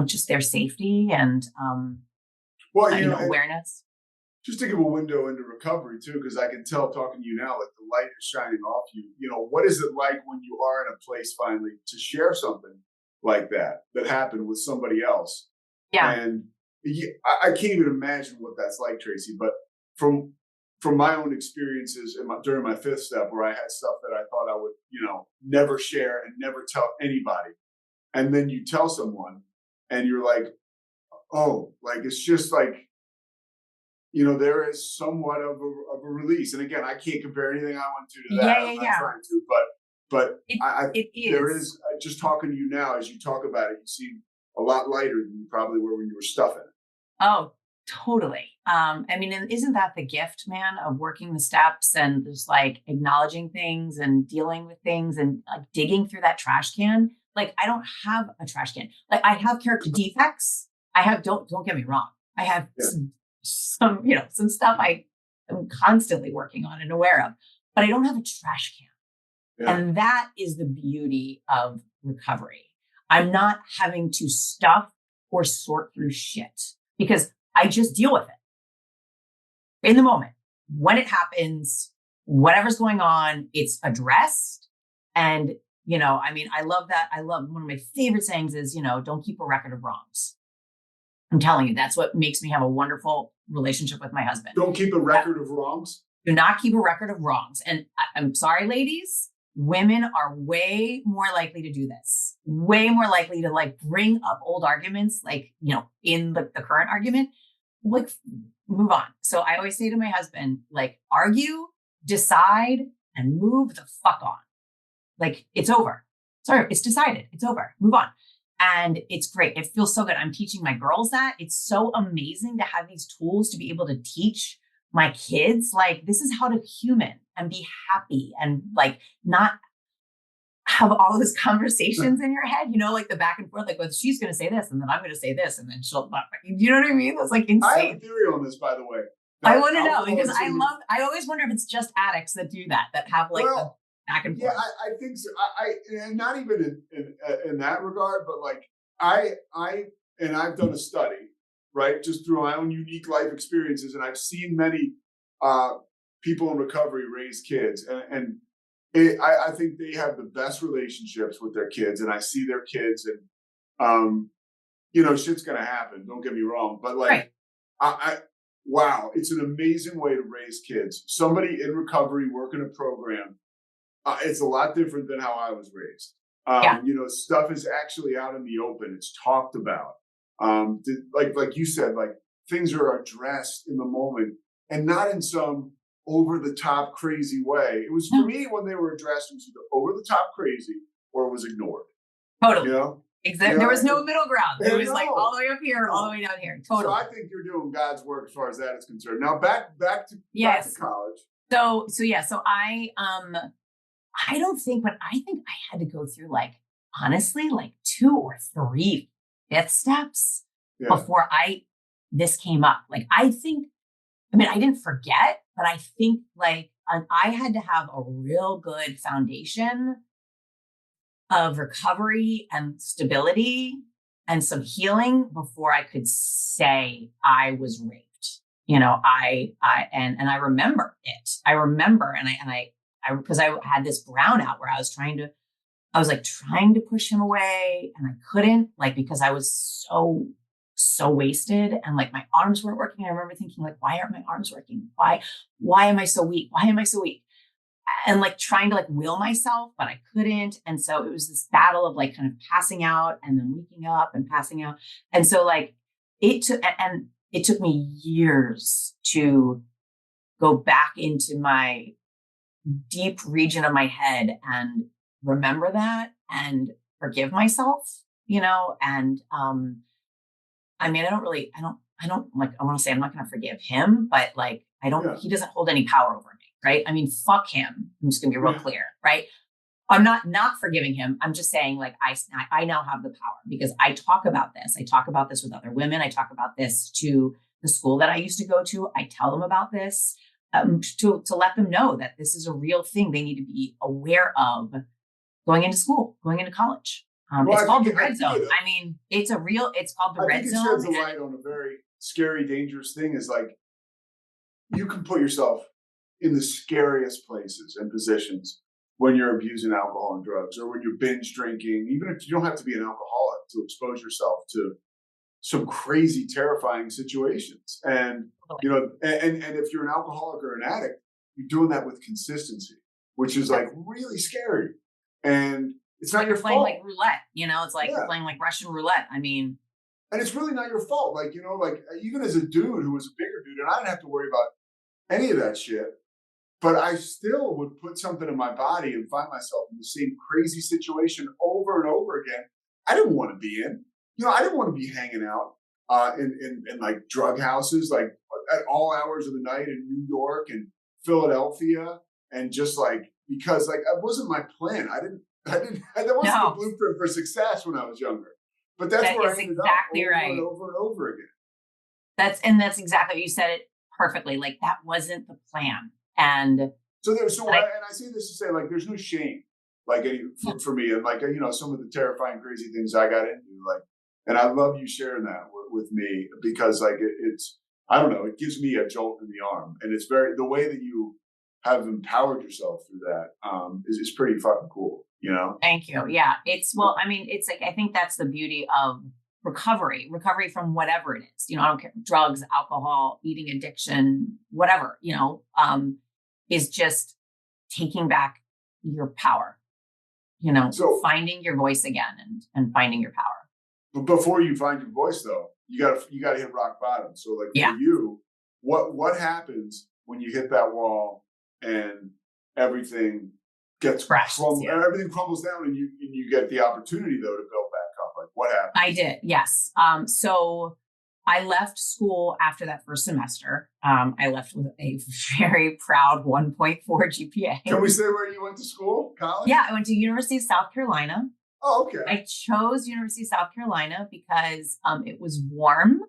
just their safety and awareness. Just to give a window into recovery too, because I can tell talking to you now, like the light is shining off you. What is it like when you are in a place finally to share something like that happened with somebody else? Yeah. And I can't even imagine what that's like, Tracy. But from my own experiences during my 5th step, where I had stuff that I thought I would, never share and never tell anybody, and then you tell someone, and you're like, oh, like it's just like, there is somewhat of a release. And again, I can't compare anything I went to that. I'm not trying to, but it is. There is, just talking to you now, as you talk about it, you seem a lot lighter than you probably were when you were stuffing it. Oh, totally. And isn't that the gift, man, of working the steps and just like acknowledging things and dealing with things and like digging through that trash can? Like, I don't have a trash can. Like, I have character defects. Don't get me wrong. I have some stuff I am constantly working on and aware of, but I don't have a trash can. Yeah. And that is the beauty of recovery. I'm not having to stuff or sort through shit, because I just deal with it in the moment. When it happens, whatever's going on, it's addressed. And, I love that. One of my favorite sayings is, don't keep a record of wrongs. I'm telling you, that's what makes me have a wonderful relationship with my husband. Don't keep a record of wrongs? Do not keep a record of wrongs. And I'm sorry, ladies, women are way more likely to do this, way more likely to like bring up old arguments, like, you know, in the current argument, like move on. So I always say to my husband, like, argue, decide, and move the fuck on. Like, it's over. Sorry, it's decided. It's over. Move on. And it's great. It feels so good. I'm teaching my girls that. It's so amazing to have these tools to be able to teach my kids, like, this is how to human and be happy and like not have all those conversations in your head, you know, like the back and forth, like, well, she's going to say this and then I'm going to say this and then she'll, you know what I mean? That's like insane. I have a theory on this, by the way. I want to know because I always wonder if it's just addicts that do that have like the back and forth. Yeah, I think so. And not even in that regard, but like I've done a study, right, just through my own unique life experiences, and I've seen many people in recovery raise kids, and I think they have the best relationships with their kids, and I see their kids, and you know, shit's gonna happen. Don't get me wrong, but like, right. Wow, it's an amazing way to raise kids. Somebody in recovery working a program. It's a lot different than how I was raised. You know, stuff is actually out in the open. It's talked about. Like you said, like things are addressed in the moment and not in some over the top crazy way. It was for me when they were addressed, it was either over the top crazy or it was ignored. Totally. You know? Exactly. There was no middle ground. It was like all the way up here, all the way down here. Totally. So I think you're doing God's work as far as that is concerned. Now back to college. So I don't think, but I think I had to go through like, honestly, like 2 or 3 fifth steps before this came up. Like, I didn't forget, but I think like I had to have a real good foundation of recovery and stability and some healing before I could say I was raped. You know, I remember it. I remember, because I had this brownout where I was trying to push him away and I couldn't, like, because I was so wasted and like my arms weren't working. I remember thinking like, why aren't my arms working? Why am I so weak? Why am I so weak? And like trying to like will myself, but I couldn't. And so it was this battle of like kind of passing out and then waking up and passing out. And so like it took me years to go back into my deep region of my head and remember that and forgive myself, you know? And, I want to say I'm not going to forgive him, but like, he doesn't hold any power over me. Right. I mean, fuck him. I'm just gonna be real clear. Right. I'm not forgiving him. I'm just saying like, I now have the power because I talk about this. I talk about this with other women. I talk about this to the school that I used to go to. I tell them about this. To let them know that this is a real thing they need to be aware of going into school, going into college. It's called the red zone. I mean, it's called the red zone. I think it sheds a light on a very scary, dangerous thing is like, you can put yourself in the scariest places and positions when you're abusing alcohol and drugs or when you're binge drinking, even if you don't have to be an alcoholic to expose yourself to some crazy, terrifying situations. And, you know, and if you're an alcoholic or an addict, you're doing that with consistency, which is like really scary. And it's not your playing fault. Like roulette, you know, it's like playing like Russian roulette. I mean, and it's really not your fault. Like, you know, like even as a dude who was a bigger dude, and I didn't have to worry about any of that shit, but I still would put something in my body and find myself in the same crazy situation over and over again. I didn't want to be in. You know, I didn't want to be hanging out in like drug houses, like at all hours of the night in New York and Philadelphia, and just like because like that wasn't my plan. That wasn't the blueprint for success when I was younger. But that's where I ended exactly up right. over and over again. That's exactly what you said it perfectly. Like that wasn't the plan. And I say this to say like there's no shame like for me and like you know some of the terrifying crazy things I got into like and I love you sharing that with me because like it's I don't know it gives me a jolt in the arm and it's the way that you have empowered yourself through that is pretty fucking cool, you know. Thank you. Yeah, it's I mean it's like I think that's the beauty of recovery from whatever it is, you know. I don't care, drugs, alcohol, eating addiction, whatever, you know, is just taking back your power, So finding your voice again and finding your power. but before you find your voice, though, you gotta hit rock bottom. So like Yeah. for you, what happens when you hit that wall and everything gets Crashes, yeah. everything crumbles down, and you get the opportunity though to build back up? Like what happens? I did, yes. So I left school after that first semester. I left with a very proud 1.4 GPA. Can we say where you went to school, college? Yeah, I went to University of South Carolina. Oh, okay. I chose University of South Carolina because it was warm.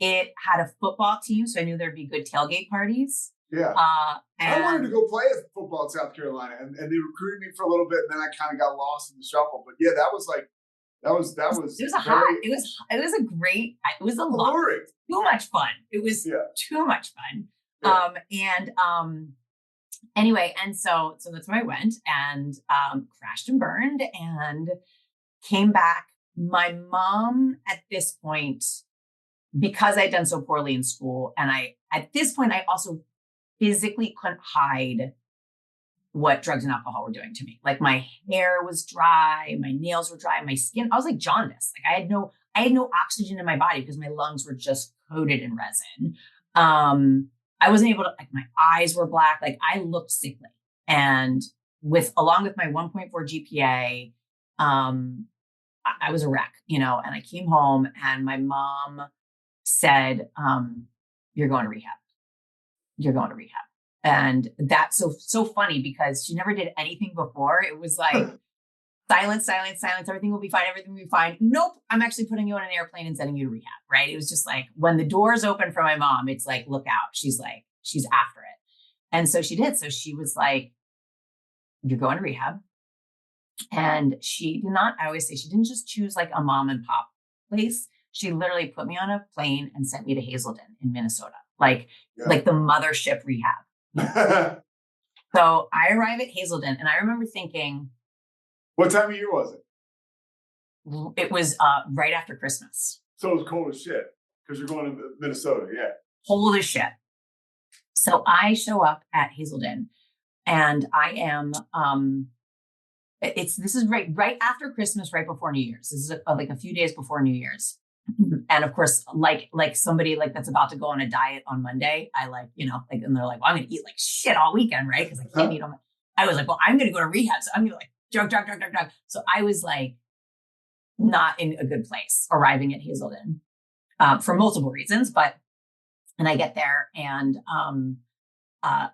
It had a football team, so I knew there'd be good tailgate parties. Yeah. And I wanted to go play football in South Carolina, and they recruited me for a little bit, and then I kind of got lost in the shuffle. But yeah, that was it was a lot, alluring. too much fun. It was too much fun. Yeah. Anyway, and so that's where I went and crashed and burned and came back. My mom at this point, because I'd done so poorly in school, and at this point I also physically couldn't hide what drugs and alcohol were doing to me. Like my hair was dry, my nails were dry, my skin, I was like jaundiced. Like I had no oxygen in my body because my lungs were just coated in resin. I wasn't able to, like my eyes were black. Like I looked sickly. And along with my 1.4 GPA, I was a wreck, and I came home and my mom said, you're going to rehab. You're going to rehab. And that's so funny because she never did anything before. It was like silence. Everything will be fine. Everything will be fine. Nope. I'm actually putting you on an airplane and sending you to rehab. Right. It was just like when the doors open for my mom, it's like, look out. She's after it. And so she did. So she was like, you're going to rehab. And she did not, I always say she didn't just choose like a mom and pop place. She literally put me on a plane and sent me to Hazelden in Minnesota, like the mothership rehab. So I arrive at Hazelden and I remember thinking, what time of year was it? It was right after Christmas. So it was cold as shit because you're going to Minnesota. Yeah. Cold as shit. So I show up at Hazelden and I am, this is right after Christmas, right before New Year's. This is like a few days before New Year's. And of course, like somebody like that's about to go on a diet on Monday, I and they're like, well, I'm going to eat like shit all weekend, right? Because I can't eat on. I was like, well, I'm going to go to rehab, so I'm going to like drug. So I was like, not in a good place arriving at Hazelden for multiple reasons, and I get there and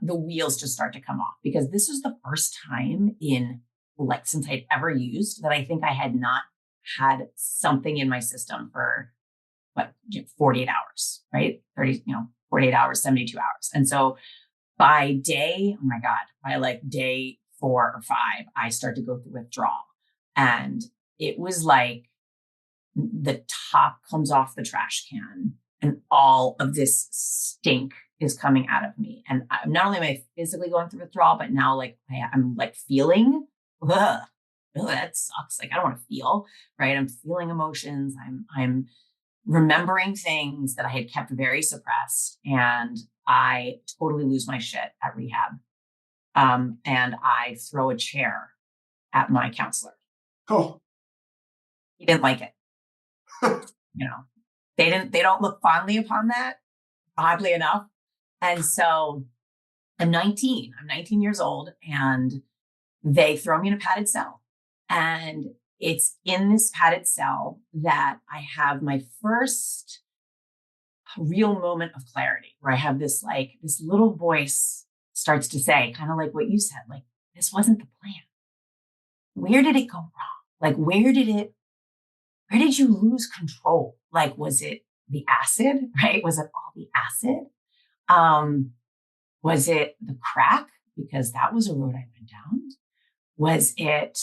the wheels just start to come off because this was the first time since I'd ever used that I think I had not had something in my system for 48 hours, right? 48 hours, 72 hours. And so by like day 4 or 5, I start to go through withdrawal. And it was like the top comes off the trash can and all of this stink is coming out of me. And not only am I physically going through withdrawal, but now like I'm like feeling, ugh, that sucks. Like I don't want to feel, right? I'm feeling emotions. I'm remembering things that I had kept very suppressed, and I totally lose my shit at rehab. And I throw a chair at my counselor. Oh, He didn't like it. They don't look fondly upon that, oddly enough. And so I'm 19 years old, and they throw me in a padded cell. And it's in this padded cell that I have my first real moment of clarity where I have this little voice starts to say, kind of like what you said, like, this wasn't the plan. Where did it go wrong? Like, where did you lose control? Like, was it the acid, right? Was it all the acid? Was it the crack? Because that was a road I went down. Was it,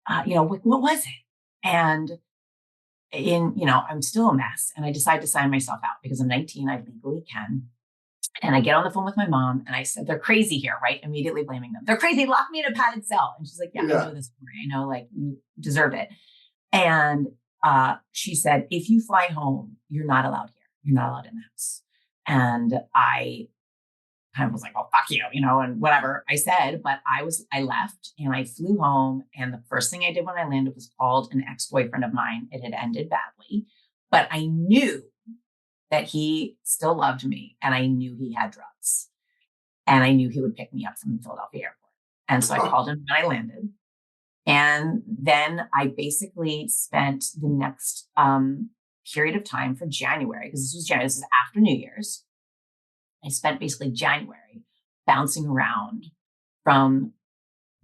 what was it? And I'm still a mess. And I decide to sign myself out because I'm 19, I legally can. And I get on the phone with my mom and I said, they're crazy here, right? Immediately blaming them. They're crazy. Lock me in a padded cell. And she's like, yeah. I know this story. I know, like, you deserve it. And she said, if you fly home, you're not allowed here. You're not allowed in the house. And I kind of was like, oh, fuck you, and whatever I said, but I left and I flew home. And the first thing I did when I landed was called an ex-boyfriend of mine. It had ended badly, but I knew that he still loved me and I knew he had drugs and I knew he would pick me up from the Philadelphia airport. And so I called him when I landed. And then I basically spent the next period of time for January, because this was January, this is after New Year's. I spent basically January bouncing around from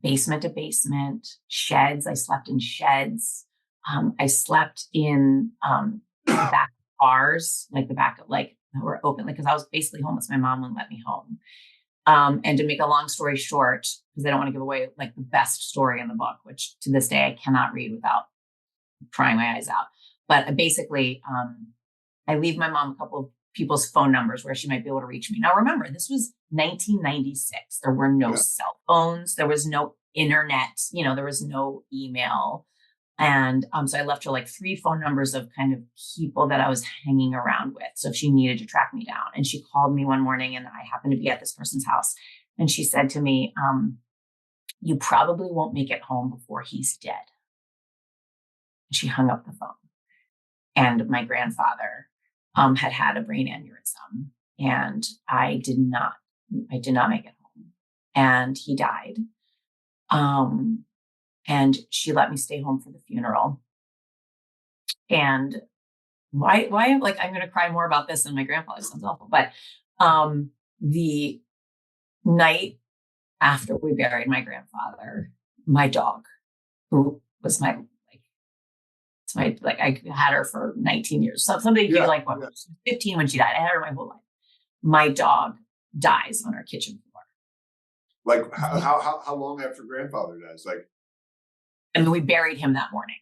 basement to basement, sheds. I slept in sheds. I slept in the back of cars, like the back of that were open, because I was basically homeless. My mom wouldn't let me home. And to make a long story short, because I don't want to give away like the best story in the book, which to this day I cannot read without crying my eyes out. But basically, I leave my mom a couple of people's phone numbers where she might be able to reach me. Now, remember, this was 1996. There were no cell phones. There was no internet. There was no email. And so I left her like 3 phone numbers of kind of people that I was hanging around with. So if she needed to track me down, and she called me one morning and I happened to be at this person's house. And she said to me, you probably won't make it home before he's dead. And she hung up the phone. And my grandfather had a brain aneurysm, and I did not make it home, and he died. And she let me stay home for the funeral. And why I'm going to cry more about this than my grandfather. Sounds awful. But the night after we buried my grandfather, my dog, who was I had her for 19 years. So somebody like 15 when she died. I had her my whole life. My dog dies on our kitchen floor. Like how long after grandfather dies? And then we buried him that morning.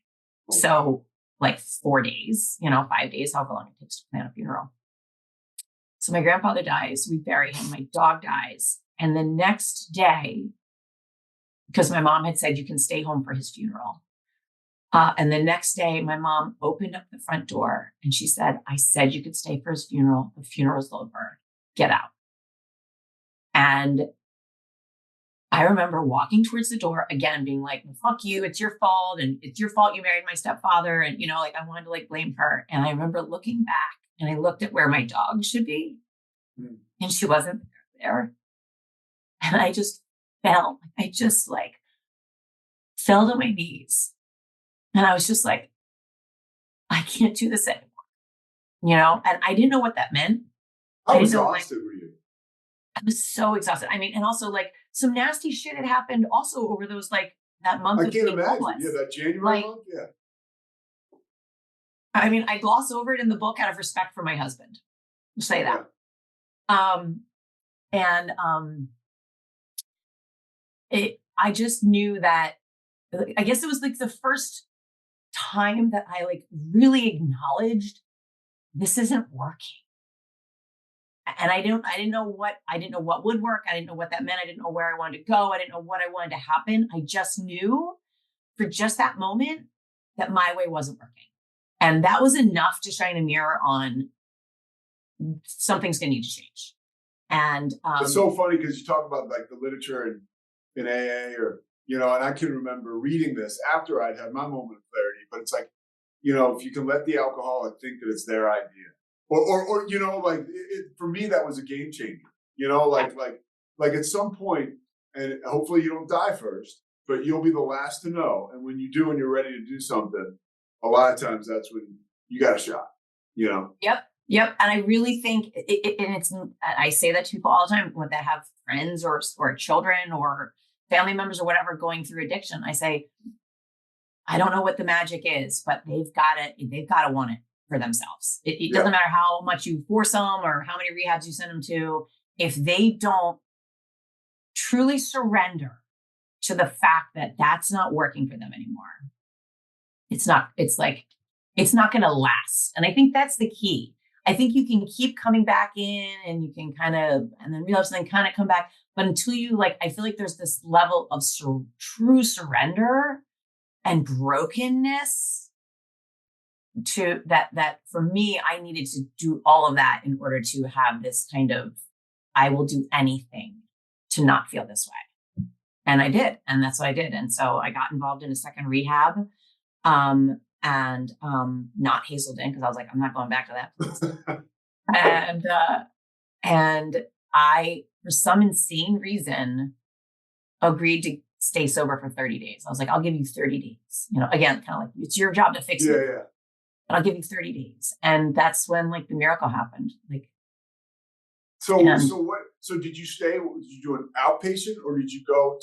Okay. So like 4 days, 5 days, however long it takes to plan a funeral. So my grandfather dies, we bury him, my dog dies. And the next day, because my mom had said you can stay home for his funeral. And the next day, my mom opened up the front door and she said, I said you could stay for his funeral. The funeral's over. Get out. And I remember walking towards the door again, being like, well, fuck you. It's your fault. And it's your fault you married my stepfather. And, I wanted to blame her. And I remember looking back and I looked at where my dog should be and she wasn't there. And I just fell. I just fell to my knees. And I was just like, I can't do this anymore, and I didn't know what that meant. How exhausted were you? I was so exhausted. I mean, and also some nasty shit had happened also over those, that month. I can't imagine. Yeah, that January month. Yeah. I mean, I gloss over it in the book out of respect for my husband. I'll say that. I just knew that, I guess it was the first time that I really acknowledged this isn't working. And I didn't know what would work. I didn't know what that meant. I didn't know where I wanted to go. I didn't know what I wanted to happen. I just knew for just that moment that my way wasn't working. And that was enough to shine a mirror on something's going to need to change. And it's so funny because you talk about the literature in AA and I can remember reading this after I'd had my moment of clarity, but it's if you can let the alcoholic think that it's their idea or for me, that was a game changer, at some point, and hopefully you don't die first, but you'll be the last to know. And when you do, and you're ready to do something, a lot of times that's when you got a shot, Yep. And I really think I say that to people all the time when they have friends or children or family members or whatever going through addiction. I say, I don't know what the magic is, but they've got to want it for themselves. It doesn't matter how much you force them or how many rehabs you send them to. If they don't truly surrender to the fact that that's not working for them anymore, it's not going to last. And I think that's the key. I think you can keep coming back in and you can and then relapse and then kind of come back. But until you I feel like there's this level of true surrender and brokenness to that for me, I needed to do all of that in order to have this kind of I will do anything to not feel this way. And I did. And that's what I did. And so I got involved in a second rehab. And not Hazelden, because I was like, I'm not going back to that place. and I, for some insane reason, agreed to stay sober for 30 days. I was like, I'll give you 30 days. You know, again, kind of like, it's your job to fix it. Yeah. But I'll give you 30 days. And that's when like the miracle happened. Like, so did you stay? Did you do an outpatient or did you go?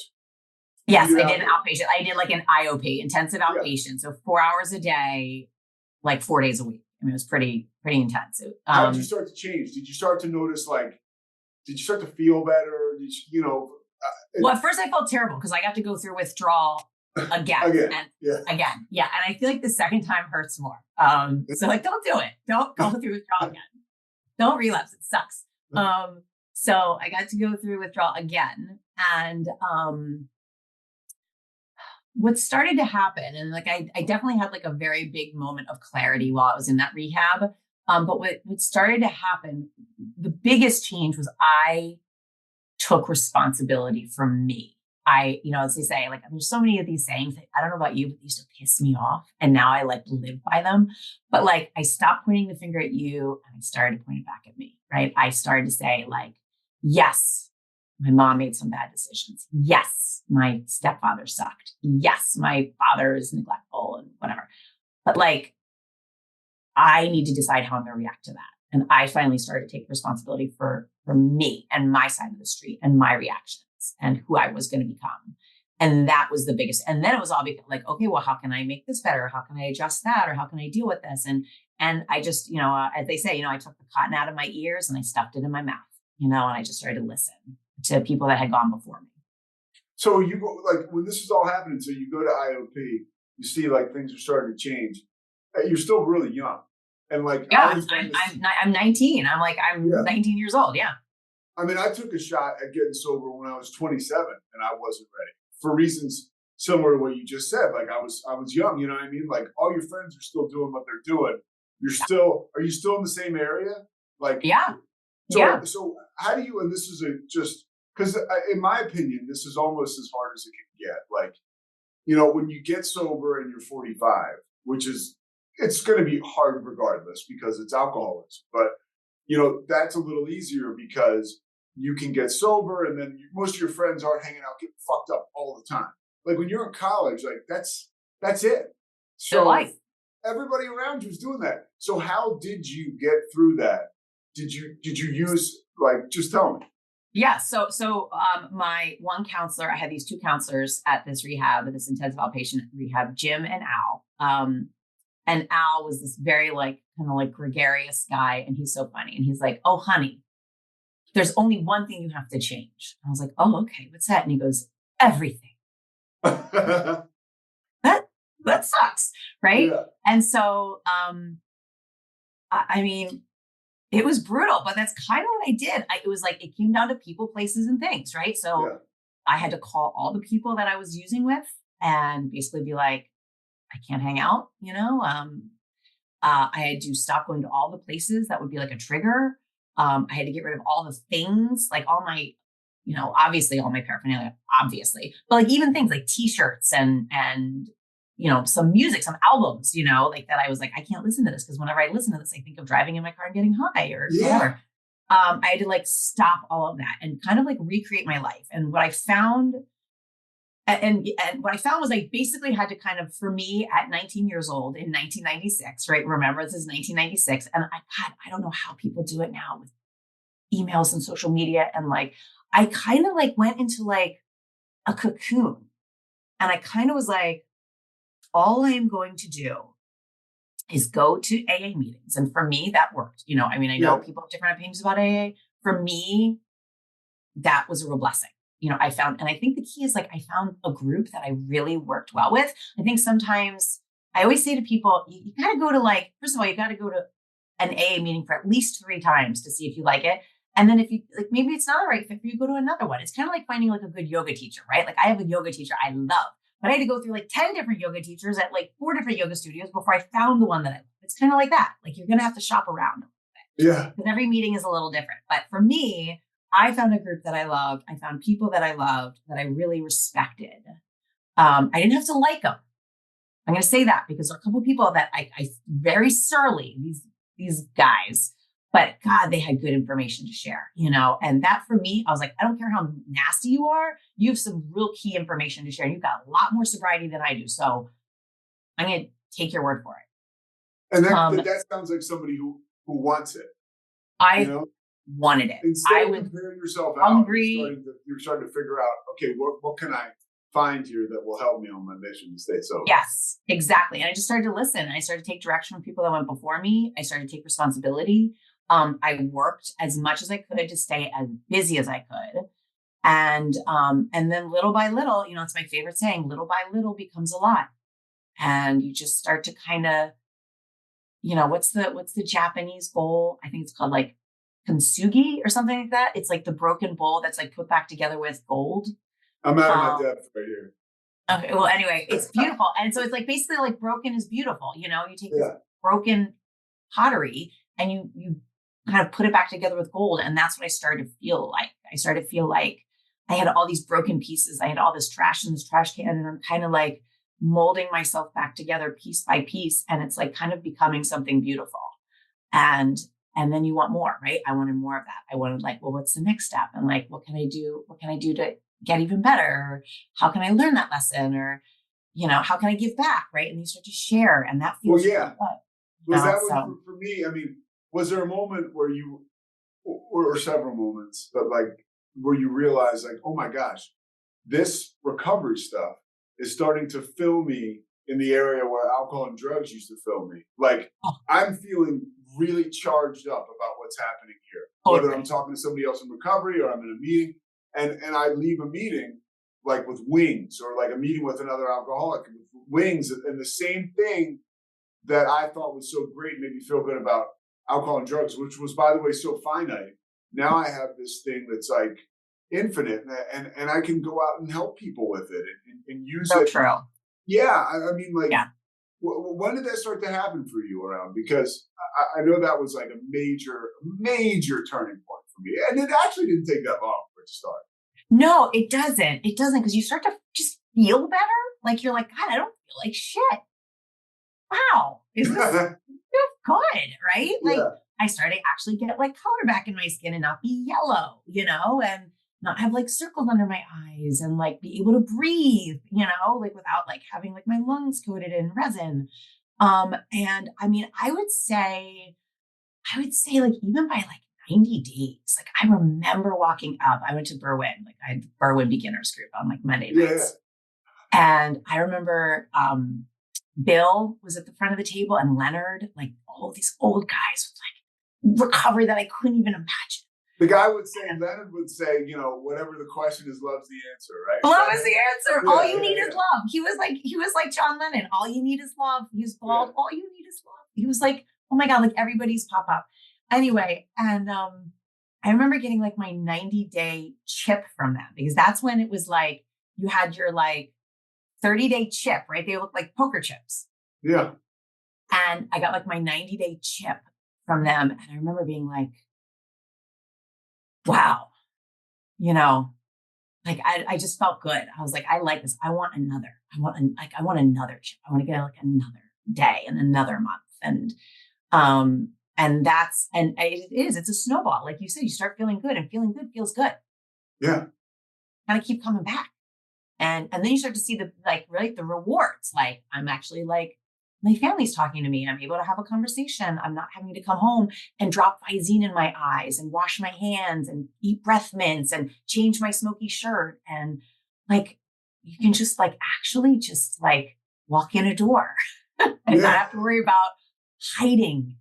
Yes, I did an outpatient. I did like an IOP, intensive outpatient. Yeah. So 4 hours a day, like 4 days a week. I mean, it was pretty intense. How did you start to change? Did you start to notice, like, did you start to feel better? Did you, well, at first I felt terrible because I got to go through withdrawal again. Again. Yeah. And I feel like the second time hurts more. So like, don't do it. Don't go through withdrawal again. Don't relapse. It sucks. So I got to go through withdrawal again. And, what started to happen, and like I definitely had like a very big moment of clarity while I was in that rehab. But what started to happen, the biggest change was I took responsibility for me. As they say, like there's so many of these sayings that I don't know about you, but they used to piss me off. And now I like live by them. But like I stopped pointing the finger at you and I started pointing back at me, right? I started to say like, yes, my mom made some bad decisions. Yes, my stepfather sucked. Yes, my father is neglectful and whatever. But like, I need to decide how I'm going to react to that. And I finally started to take responsibility for me and my side of the street and my reactions and who I was going to become. And that was the biggest. And then it was all like, okay, well, how can I make this better? How can I adjust that? Or how can I deal with this? And I just, as they say, I took the cotton out of my ears and I stuffed it in my mouth, and I just started to listen to people that had gone before me. So you go, like when this is all happening, so you go to IOP, you see like things are starting to change. You're still really young. And like, yeah, I'm 19. I'm 19 years old. Yeah. I mean, I took a shot at getting sober when I was 27 and I wasn't ready for reasons similar to what you just said. Like I was young, you know what I mean? Like all your friends are still doing what they're doing. Are you still in the same area? Like, yeah. So how do you, and this is because in my opinion, this is almost as hard as it can get. Like, when you get sober and you're 45, which is, it's going to be hard regardless because it's alcoholism. But, that's a little easier because you can get sober and then most of your friends aren't hanging out getting fucked up all the time. Like when you're in college, like that's it. So life. Everybody around you is doing that. So how did you get through that? Did you use, like, just tell me. Yeah. So my one counselor, I had these two counselors at this rehab, this intensive outpatient rehab, Jim and Al. And Al was this very like, kind of like gregarious guy. And he's so funny. And he's like, oh, honey, there's only one thing you have to change. I was like, oh, okay. What's that? And he goes, everything. that sucks. Right. Yeah. And so, I mean, it was brutal, but that's kind of what I did. It was like, it came down to people, places, and things. Right. So I had to call all the people that I was using with and basically be like, I can't hang out, I had to stop going to all the places that would be like a trigger. I had to get rid of all the things, like all my, obviously all my paraphernalia, obviously, but like even things like t-shirts and, some music, some albums, like that I was like, I can't listen to this because whenever I listen to this, I think of driving in my car and getting high or whatever. I had to like stop all of that and kind of like recreate my life. And what I found And what I found was I basically had to kind of, for me at 19 years old in 1996, right? Remember, this is 1996. And I don't know how people do it now with emails and social media. And like, I kind of like went into like a cocoon and I kind of was like, all I am going to do is go to AA meetings. And for me, that worked. I know people have different opinions about AA. For me, that was a real blessing. I found, and I think the key is like, I found a group that I really worked well with. I think sometimes I always say to people, you got to go to like, first of all, you got to go to an AA meeting for at least 3 times to see if you like it. And then if you like, maybe it's not the right fit for you, go to another one. It's kind of like finding like a good yoga teacher, right? Like I have a yoga teacher I love, but I had to go through like 10 different yoga teachers at like 4 different yoga studios before I found the one that I love. It's kind of like that. Like you're going to have to shop around a little bit. Yeah. Because every meeting is a little different. But for me, I found a group that I loved. I found people that I loved, that I really respected. I didn't have to like them. I'm going to say that because there are a couple of people that I very surly, these guys, but God, they had good information to share, and that for me, I was like, I don't care how nasty you are. You have some real key information to share. You've got a lot more sobriety than I do. So I'm going to take your word for it. And that sounds like somebody who wants it. I wanted it. Instead of comparing yourself out, you're starting to figure out, okay, what can I find here that will help me on my mission to stay sober? Yes, exactly. And I just started to listen. I started to take direction from people that went before me. I started to take responsibility. I worked as much as I could to stay as busy as I could. And then little by little, it's my favorite saying, little by little becomes a lot. And you just start to kind of, what's the Japanese bowl? I think it's called like kintsugi or something like that. It's like the broken bowl that's like put back together with gold. I'm out of my depth right here. Okay. Well, anyway, it's beautiful. And so it's like basically like broken is beautiful. You take this broken pottery and you kind of put it back together with gold. And that's what I started to feel like. I started to feel like I had all these broken pieces. I had all this trash in this trash can, and I'm kind of like molding myself back together piece by piece. And it's like kind of becoming something beautiful. And then you want more, right? I wanted more of that. I wanted like, well, what's the next step? And like, what can I do? What can I do to get even better? Or how can I learn that lesson? Or, how can I give back? Right. And you start to share, and that feels really good. Was that for me? I mean, was there a moment where you, or several moments, but like where you realized like, oh my gosh, this recovery stuff is starting to fill me in the area where alcohol and drugs used to fill me. Like I'm feeling really charged up about what's happening here, whether I'm talking to somebody else in recovery or I'm in a meeting, and I leave a meeting like with wings, or like a meeting with another alcoholic with wings, and the same thing that I thought was so great made me feel good about alcohol and drugs, which was, by the way, so finite. Now I have this thing that's like infinite, and I can go out and help people with it and use it. So true. Yeah, I mean, like, when did that start to happen for you around? Because I know that was like a major turning point for me, and it actually didn't take that long for it to start. No, it doesn't. It doesn't, because you start to just feel better. Like you're like, God, I don't feel like shit. Wow, is this good, right? Like I started to actually get like color back in my skin and not be yellow, and not have like circles under my eyes, and like be able to breathe, like without like having like my lungs coated in resin. And I mean, I would say like even by like 90 days, like I remember walking up, I went to Berwyn, like I had the Berwyn beginners group on like Monday nights. And I remember, Bill was at the front of the table, and Leonard, like all these old guys with like recovery that I couldn't even imagine. The guy would say, Leonard would say, whatever the question is, love's the answer, right? Love is the answer. All you need is love. He was like John Lennon. All you need is love. He was bald. All you need is love. He was like, oh my God, like everybody's pop up. Anyway, and I remember getting like my 90-day chip from them, because that's when it was like you had your like 30-day chip, right? They look like poker chips. Yeah. And I got like my 90-day chip from them. And I remember being like, wow, like I just felt good. I was like, I like this. I want another. I want another chip. I want to get like another day and another month. And it's a snowball. Like you said, you start feeling good, and feeling good feels good. Yeah. Kind of keep coming back. And then you start to see the rewards. Like I'm actually like, my family's talking to me. I'm able to have a conversation. I'm not having to come home and drop Visine in my eyes and wash my hands and eat breath mints and change my smoky shirt. And like, you can just like actually just like walk in a door and not have to worry about hiding,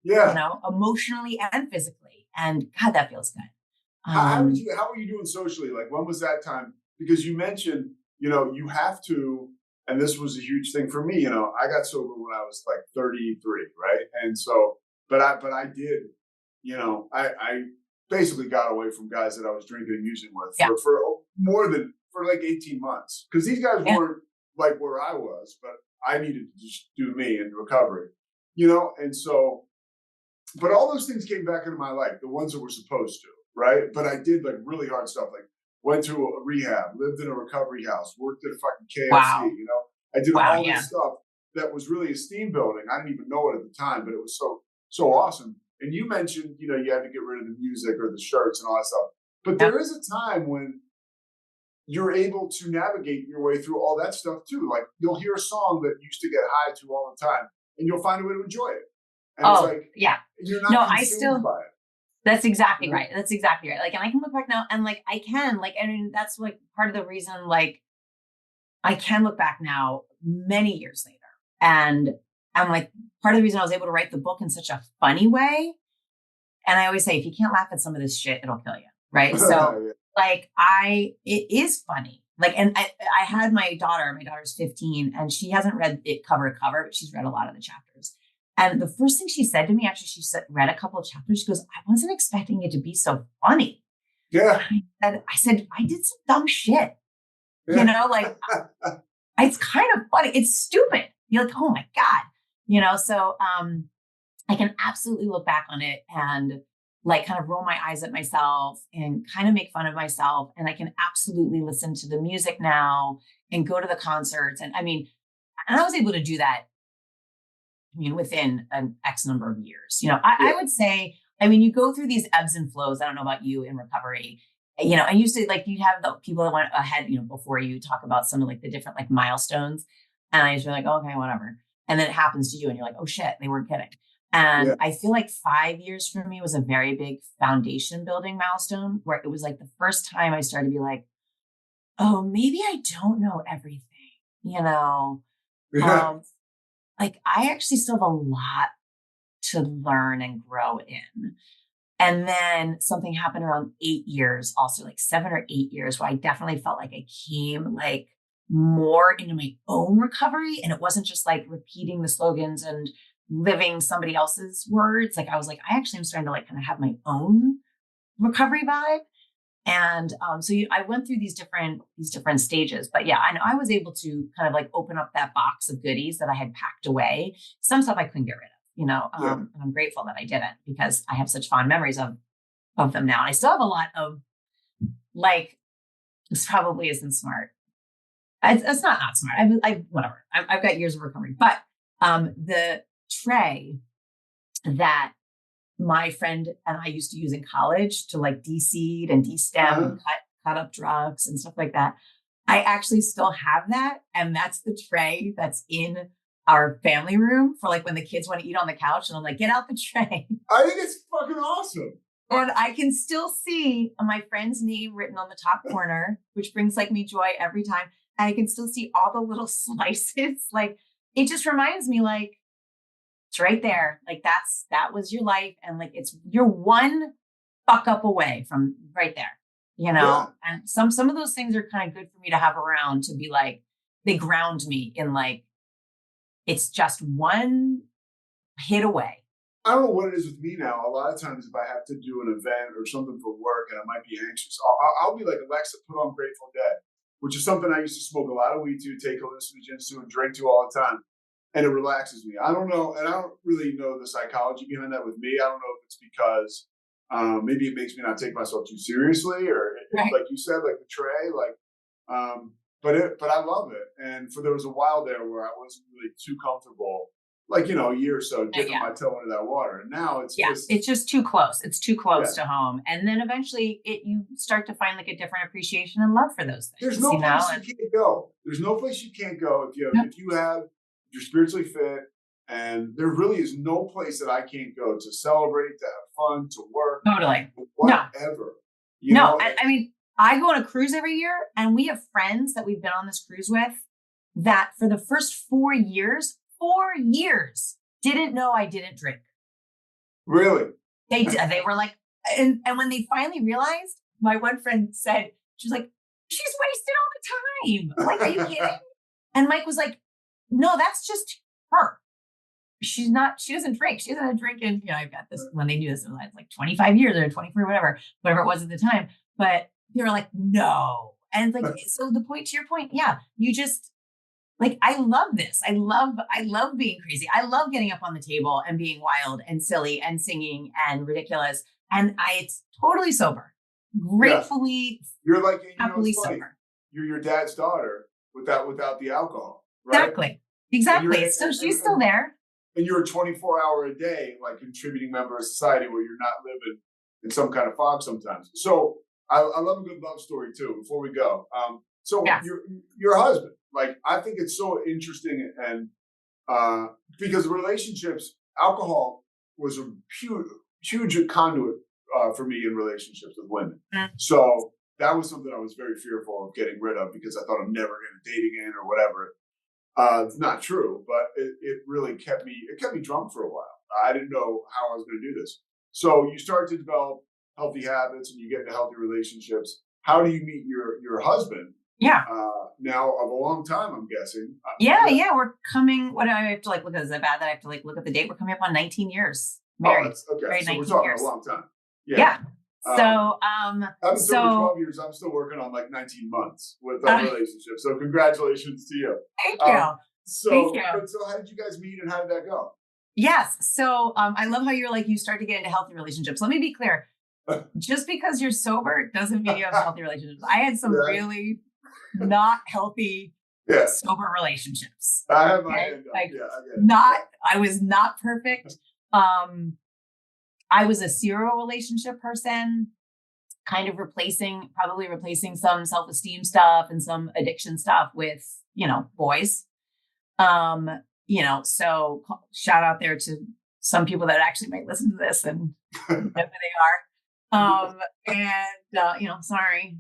emotionally and physically. And God, that feels good. How were you doing socially? Like, when was that time? Because you mentioned, you have to, and this was a huge thing for me, I got sober when I was like 33, right? And so, but I did, I basically got away from guys that I was drinking and using with for like 18 months. Because these guys weren't like where I was, but I needed to just do me in recovery, and so, but all those things came back into my life, the ones that were supposed to. right? But I did like really hard stuff, like went to a rehab, lived in a recovery house, worked at a fucking KFC, Wow. you know? I did Wow. all Yeah. this stuff that was really esteem building. I didn't even know it at the time, but it was so awesome. And you mentioned, you know, you had to get rid of the music or the shirts and all that stuff. But Yeah. there is a time when you're able to navigate your way through all that stuff too. Like you'll hear a song that you used to get high to all the time, and you'll find a way to enjoy it. And it's Oh, like yeah. you're No, not I consumed still, by it. that's exactly You know? right. That's exactly right. Like, and I can look back now and like, I can, like, I mean, that's like part of the reason, like, I can look back now many years later. And I'm like, part of the reason I was able to write the book in such a funny way. And I always say, if you can't laugh at some of this shit, it'll kill you. Right. So Yeah. like, it is funny. Like, and I had my daughter's 15 and she hasn't read it cover to cover, but she's read a lot of the chapters. And the first thing she said to me, actually, read a couple of chapters. She goes, I wasn't expecting it to be so funny. Yeah. And I said, I did some dumb shit. Yeah. You know, like it's kind of funny. It's stupid. You're like, oh my God, you know? So, I can absolutely look back on it and like kind of roll my eyes at myself and kind of make fun of myself. And I can absolutely listen to the music now and go to the concerts. And I mean, and I was able to do that, I mean, within an X number of years. You know, I would say, I mean, you go through these ebbs and flows. I don't know about you in recovery. You know, I used to like, you'd have the people that went ahead, you know, before you talk about some of like the different like milestones. And I just be like, oh, okay, whatever. And then it happens to you and you're like, oh shit, they weren't kidding. And I feel like 5 years for me was a very big foundation building milestone where it was like the first time I started to be like, oh, maybe I don't know everything, you know? Yeah. Like I actually still have a lot to learn and grow in. And then something happened around 8 years, also like 7 or 8 years, where I definitely felt like I came like more into my own recovery. And it wasn't just like repeating the slogans and living somebody else's words. Like I was like, I actually am starting to like kind of have my own recovery vibe. And I went through these different stages. But yeah, I know I was able to kind of like open up that box of goodies that I had packed away. Some stuff I couldn't get rid of, you know. And I'm grateful that I didn't because I have such fond memories of them now. And I still have a lot of like, this probably isn't smart. It's not smart. Whatever. I've got years of recovery, but the tray that my friend and I used to use in college to like de-seed and de-stem and cut up drugs and stuff like that. I actually still have that. And that's the tray that's in our family room for like when the kids want to eat on the couch and I'm like, get out the tray. I think it's fucking awesome. And I can still see my friend's name written on the top corner, which brings like me joy every time. And I can still see all the little slices. Like it just reminds me like, it's right there. Like that was your life. And like, you're one fuck up away from right there, you know? Yeah. And some of those things are kind of good for me to have around to be like, they ground me in like, it's just one hit away. I don't know what it is with me now. A lot of times if I have to do an event or something for work and I might be anxious, I'll be like, Alexa, put on Grateful Dead, which is something I used to smoke a lot of weed to, take hallucinogens to, and drink to all the time. And it relaxes me. I don't know. And I don't really know the psychology behind that with me. I don't know if it's because maybe it makes me not take myself too seriously or like you said, like the tray, like, but I love it. And there was a while there where I wasn't really too comfortable, like, you know, a year or so dipping my toe into that water. And now it's just too close. It's too close to home. And then eventually you start to find like a different appreciation and love for those things. There's no place you can't go. There's no place you can't go if you're spiritually fit, and there really is no place that I can't go to celebrate, to have fun, to work. Totally. Whatever. No. I mean, I go on a cruise every year and we have friends that we've been on this cruise with that for the first 4 years, didn't know I didn't drink. Really? They were like, and when they finally realized, my one friend said, she was like, she's wasted all the time. Like, are you kidding? And Mike was like, no, that's just her. She doesn't drink. She hasn't had a drink in, you know, I've got this, when they knew this, it was like 25 years or 23, whatever it was at the time. But they were like, no. And like, so to your point, yeah, you just like, I love this. I love being crazy. I love getting up on the table and being wild and silly and singing and ridiculous. And it's totally sober, gratefully, You're like, happily it's funny. sober. You're your dad's daughter without the alcohol, right? Exactly. So she's still there. And you're a 24-hour a day, like contributing member of society where you're not living in some kind of fog sometimes. So I love a good love story too, before we go. So Yes. your husband, like, I think it's so interesting, and because relationships, alcohol was a huge conduit for me in relationships with women. So that was something I was very fearful of getting rid of, because I thought I'm never going to date again or whatever. It's not true, but it really kept me drunk for a while. I didn't know how I was going to do this. So you start to develop healthy habits and you get into healthy relationships. How do you meet your husband? Yeah. Now of a long time, I'm guessing. Yeah. We're coming. What do I have to like look at? Is it bad that I have to like look at the date? We're coming up on 19 years married. Oh, okay. Married So we're 19 talking years. a long time. Yeah. So, I've been sober 12 years. I'm still working on like 19 months with our relationship. So congratulations to you. Thank you. So how did you guys meet and how did that go? Yes. So I love how you're like, you start to get into healthy relationships. Let me be clear. Just because you're sober doesn't mean you have healthy relationships. I had some really not healthy sober relationships. I have my hand up. Like, I get it. I was not perfect. I was a serial relationship person, kind of probably replacing some self-esteem stuff and some addiction stuff with, boys. So shout out there to some people that actually might listen to this and know who they are. Sorry,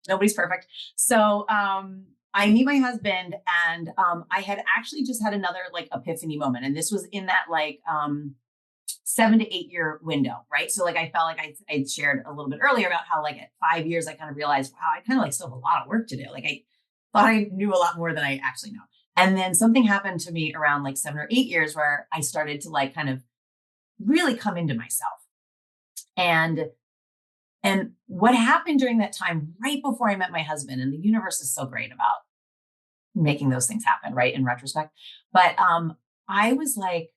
nobody's perfect. So, I meet my husband and, I had actually just had another like epiphany moment. And this was in that like, 7 to 8 year window. Right. So like, I felt like I shared a little bit earlier about how like at 5 years, I kind of realized, wow, I kind of like still have a lot of work to do. Like I thought I knew a lot more than I actually know. And then something happened to me around like 7 or 8 years where I started to like kind of really come into myself. And what happened during that time, right before I met my husband, and the universe is so great about making those things happen, right? In retrospect. But I was like,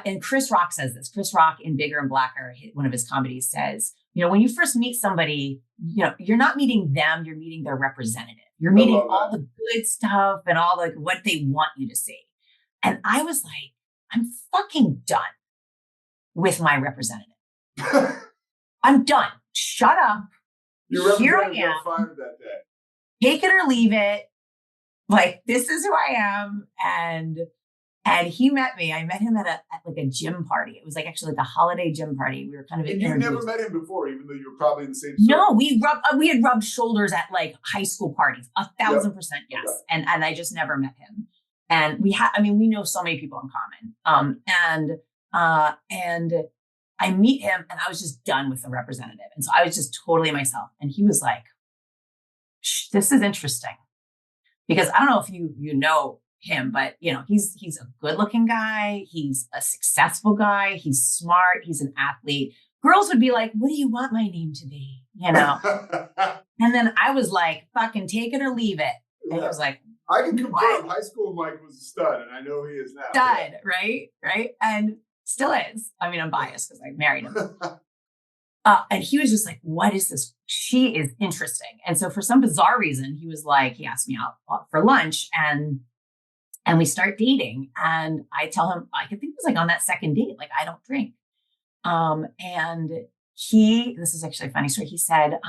and Chris Rock says this. Chris Rock in Bigger and Blacker, one of his comedies, says, when you first meet somebody, you're not meeting them, you're meeting their representative. You're meeting all the good stuff and all like what they want you to see. And I was like, I'm fucking done with my representative. I'm done. Shut up. Here I am. Fired that day. Take it or leave it. Like, this is who I am. And he met me. I met him at like a gym party. It was like actually like a holiday gym party. We were kind of. And you never met him before, even though you were probably in the same. No, we had rubbed shoulders at like high school parties. 1,000% yes. Okay. And I just never met him. And we know so many people in common. And I meet him, and I was just done with the representative, and so I was just totally myself. And he was like, "This is interesting," because I don't know if you know him, but he's a good-looking guy. He's a successful guy. He's smart. He's an athlete. Girls would be like, "What do you want my name to be?" And then I was like, "Fucking take it or leave it." And he was like, "I can confirm, high school Mike was a stud, and I know he is now." Stud, right, and still is. I mean, I'm biased because I married him. And he was just like, "What is this? She is interesting." And so for some bizarre reason, he asked me out for lunch, and we start dating. And I tell him, I think it was like on that second date, like, I don't drink. And this is actually a funny story. He said,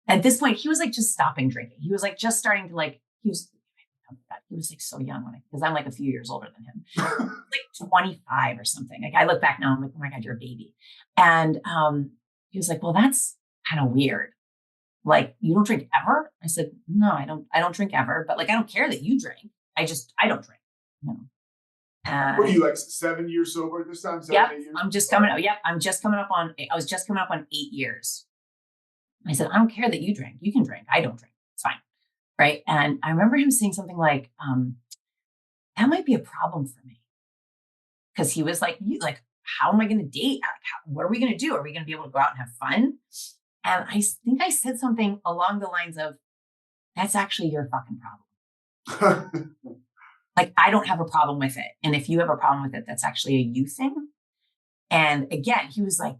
at this point, he was like just stopping drinking. He was like just starting to like, he was like so young because I'm like a few years older than him, like 25 or something. Like I look back now, I'm like, oh my God, you're a baby. And he was like, well, that's kind of weird. Like, you don't drink ever? I said, no, I don't drink ever. But like, I don't care that you drink. I don't drink. What are you, like 7 years sober at this time? 7, 8 years? I'm just coming up on 8 years. I said, I don't care that you drink. You can drink. I don't drink. It's fine. Right. And I remember him saying something like, that might be a problem for me. Cause he was like, how am I going to date? What are we going to do? Are we going to be able to go out and have fun? And I think I said something along the lines of, that's actually your fucking problem. Like, I don't have a problem with it. And if you have a problem with it, that's actually a you thing. And again, he was like,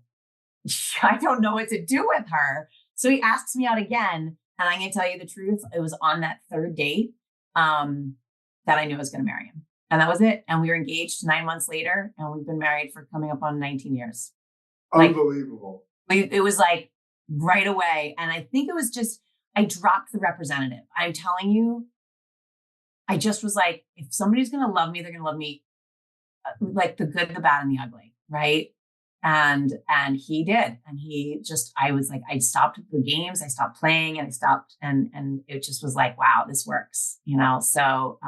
I don't know what to do with her. So he asks me out again. And I'm going to tell you the truth. It was on that third date that I knew I was going to marry him. And that was it. And we were engaged 9 months later. And we've been married for coming up on 19 years. Unbelievable. It was like right away. And I think it was just, I dropped the representative. I'm telling you, I just was like, if somebody's going to love me, they're going to love me like the good, the bad, and the ugly. Right. And he did. And he just, I was like, I stopped the games, I stopped playing, and I stopped. And it just was like, wow, this works, you know? So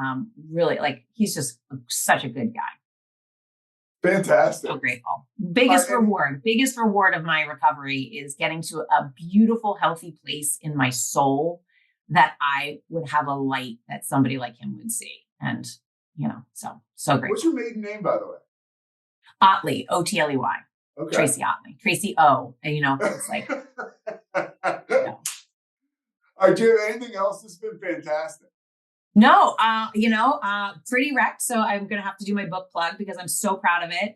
really, like, he's just such a good guy. Fantastic. So grateful. Biggest reward of my recovery is getting to a beautiful, healthy place in my soul that I would have a light that somebody like him would see. And, you know, so great. What's your maiden name, by the way? Otley, Otley. Okay. Tracy Otley. Tracy O. And, you know, it's like. All right, do you have anything else that's been fantastic? No, Pretty Wrecked. So I'm going to have to do my book plug because I'm so proud of it.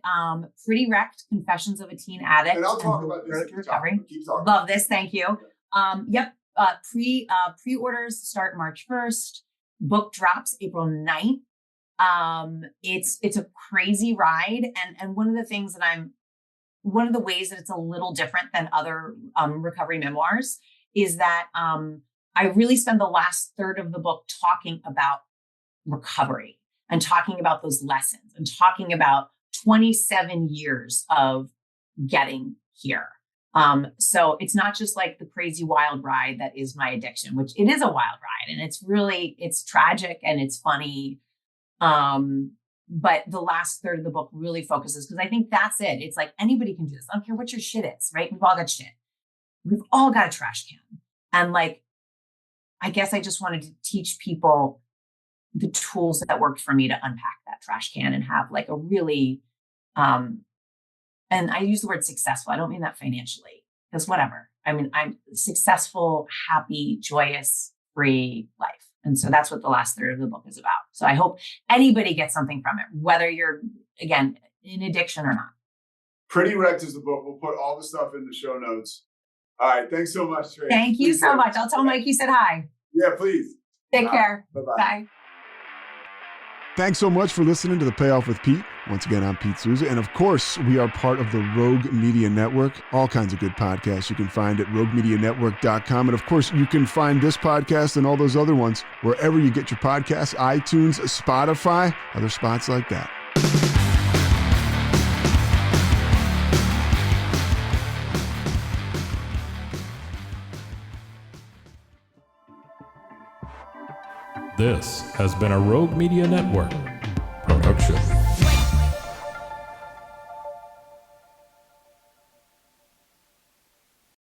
Pretty Wrecked, Confessions of a Teen Addict. And I'll talk about this. Recovery. Keep talking. Love this. Thank you. Okay. Yep. Pre-orders start March 1st. Book drops April 9th. It's a crazy ride. And one of the ways that it's a little different than other recovery memoirs is that I really spend the last third of the book talking about recovery and talking about those lessons and talking about 27 years of getting here. So it's not just like the crazy wild ride that is my addiction, which it is a wild ride, and it's tragic and it's funny. But the last third of the book really focuses, because I think that's it. It's like anybody can do this. I don't care what your shit is, right? We've all got shit. We've all got a trash can. And like, I guess I just wanted to teach people the tools that worked for me to unpack that trash can and have like a really, and I use the word successful. I don't mean that financially, because whatever. I mean, I'm successful, happy, joyous, free life. And so that's what the last third of the book is about. So I hope anybody gets something from it, whether you're, again, in addiction or not. Pretty Wrecked is the book. We'll put all the stuff in the show notes. All right. Thanks so much, Tracy. Thank you so much. I'll tell Mike you said hi. Yeah, please. Take care. Bye-bye. Bye. Thanks so much for listening to The Payoff with Pete. Once again, I'm Pete Souza. And of course, we are part of the Rogue Media Network. All kinds of good podcasts you can find at roguemedianetwork.com. And of course, you can find this podcast and all those other ones wherever you get your podcasts, iTunes, Spotify, other spots like that. This has been a Rogue Media Network production.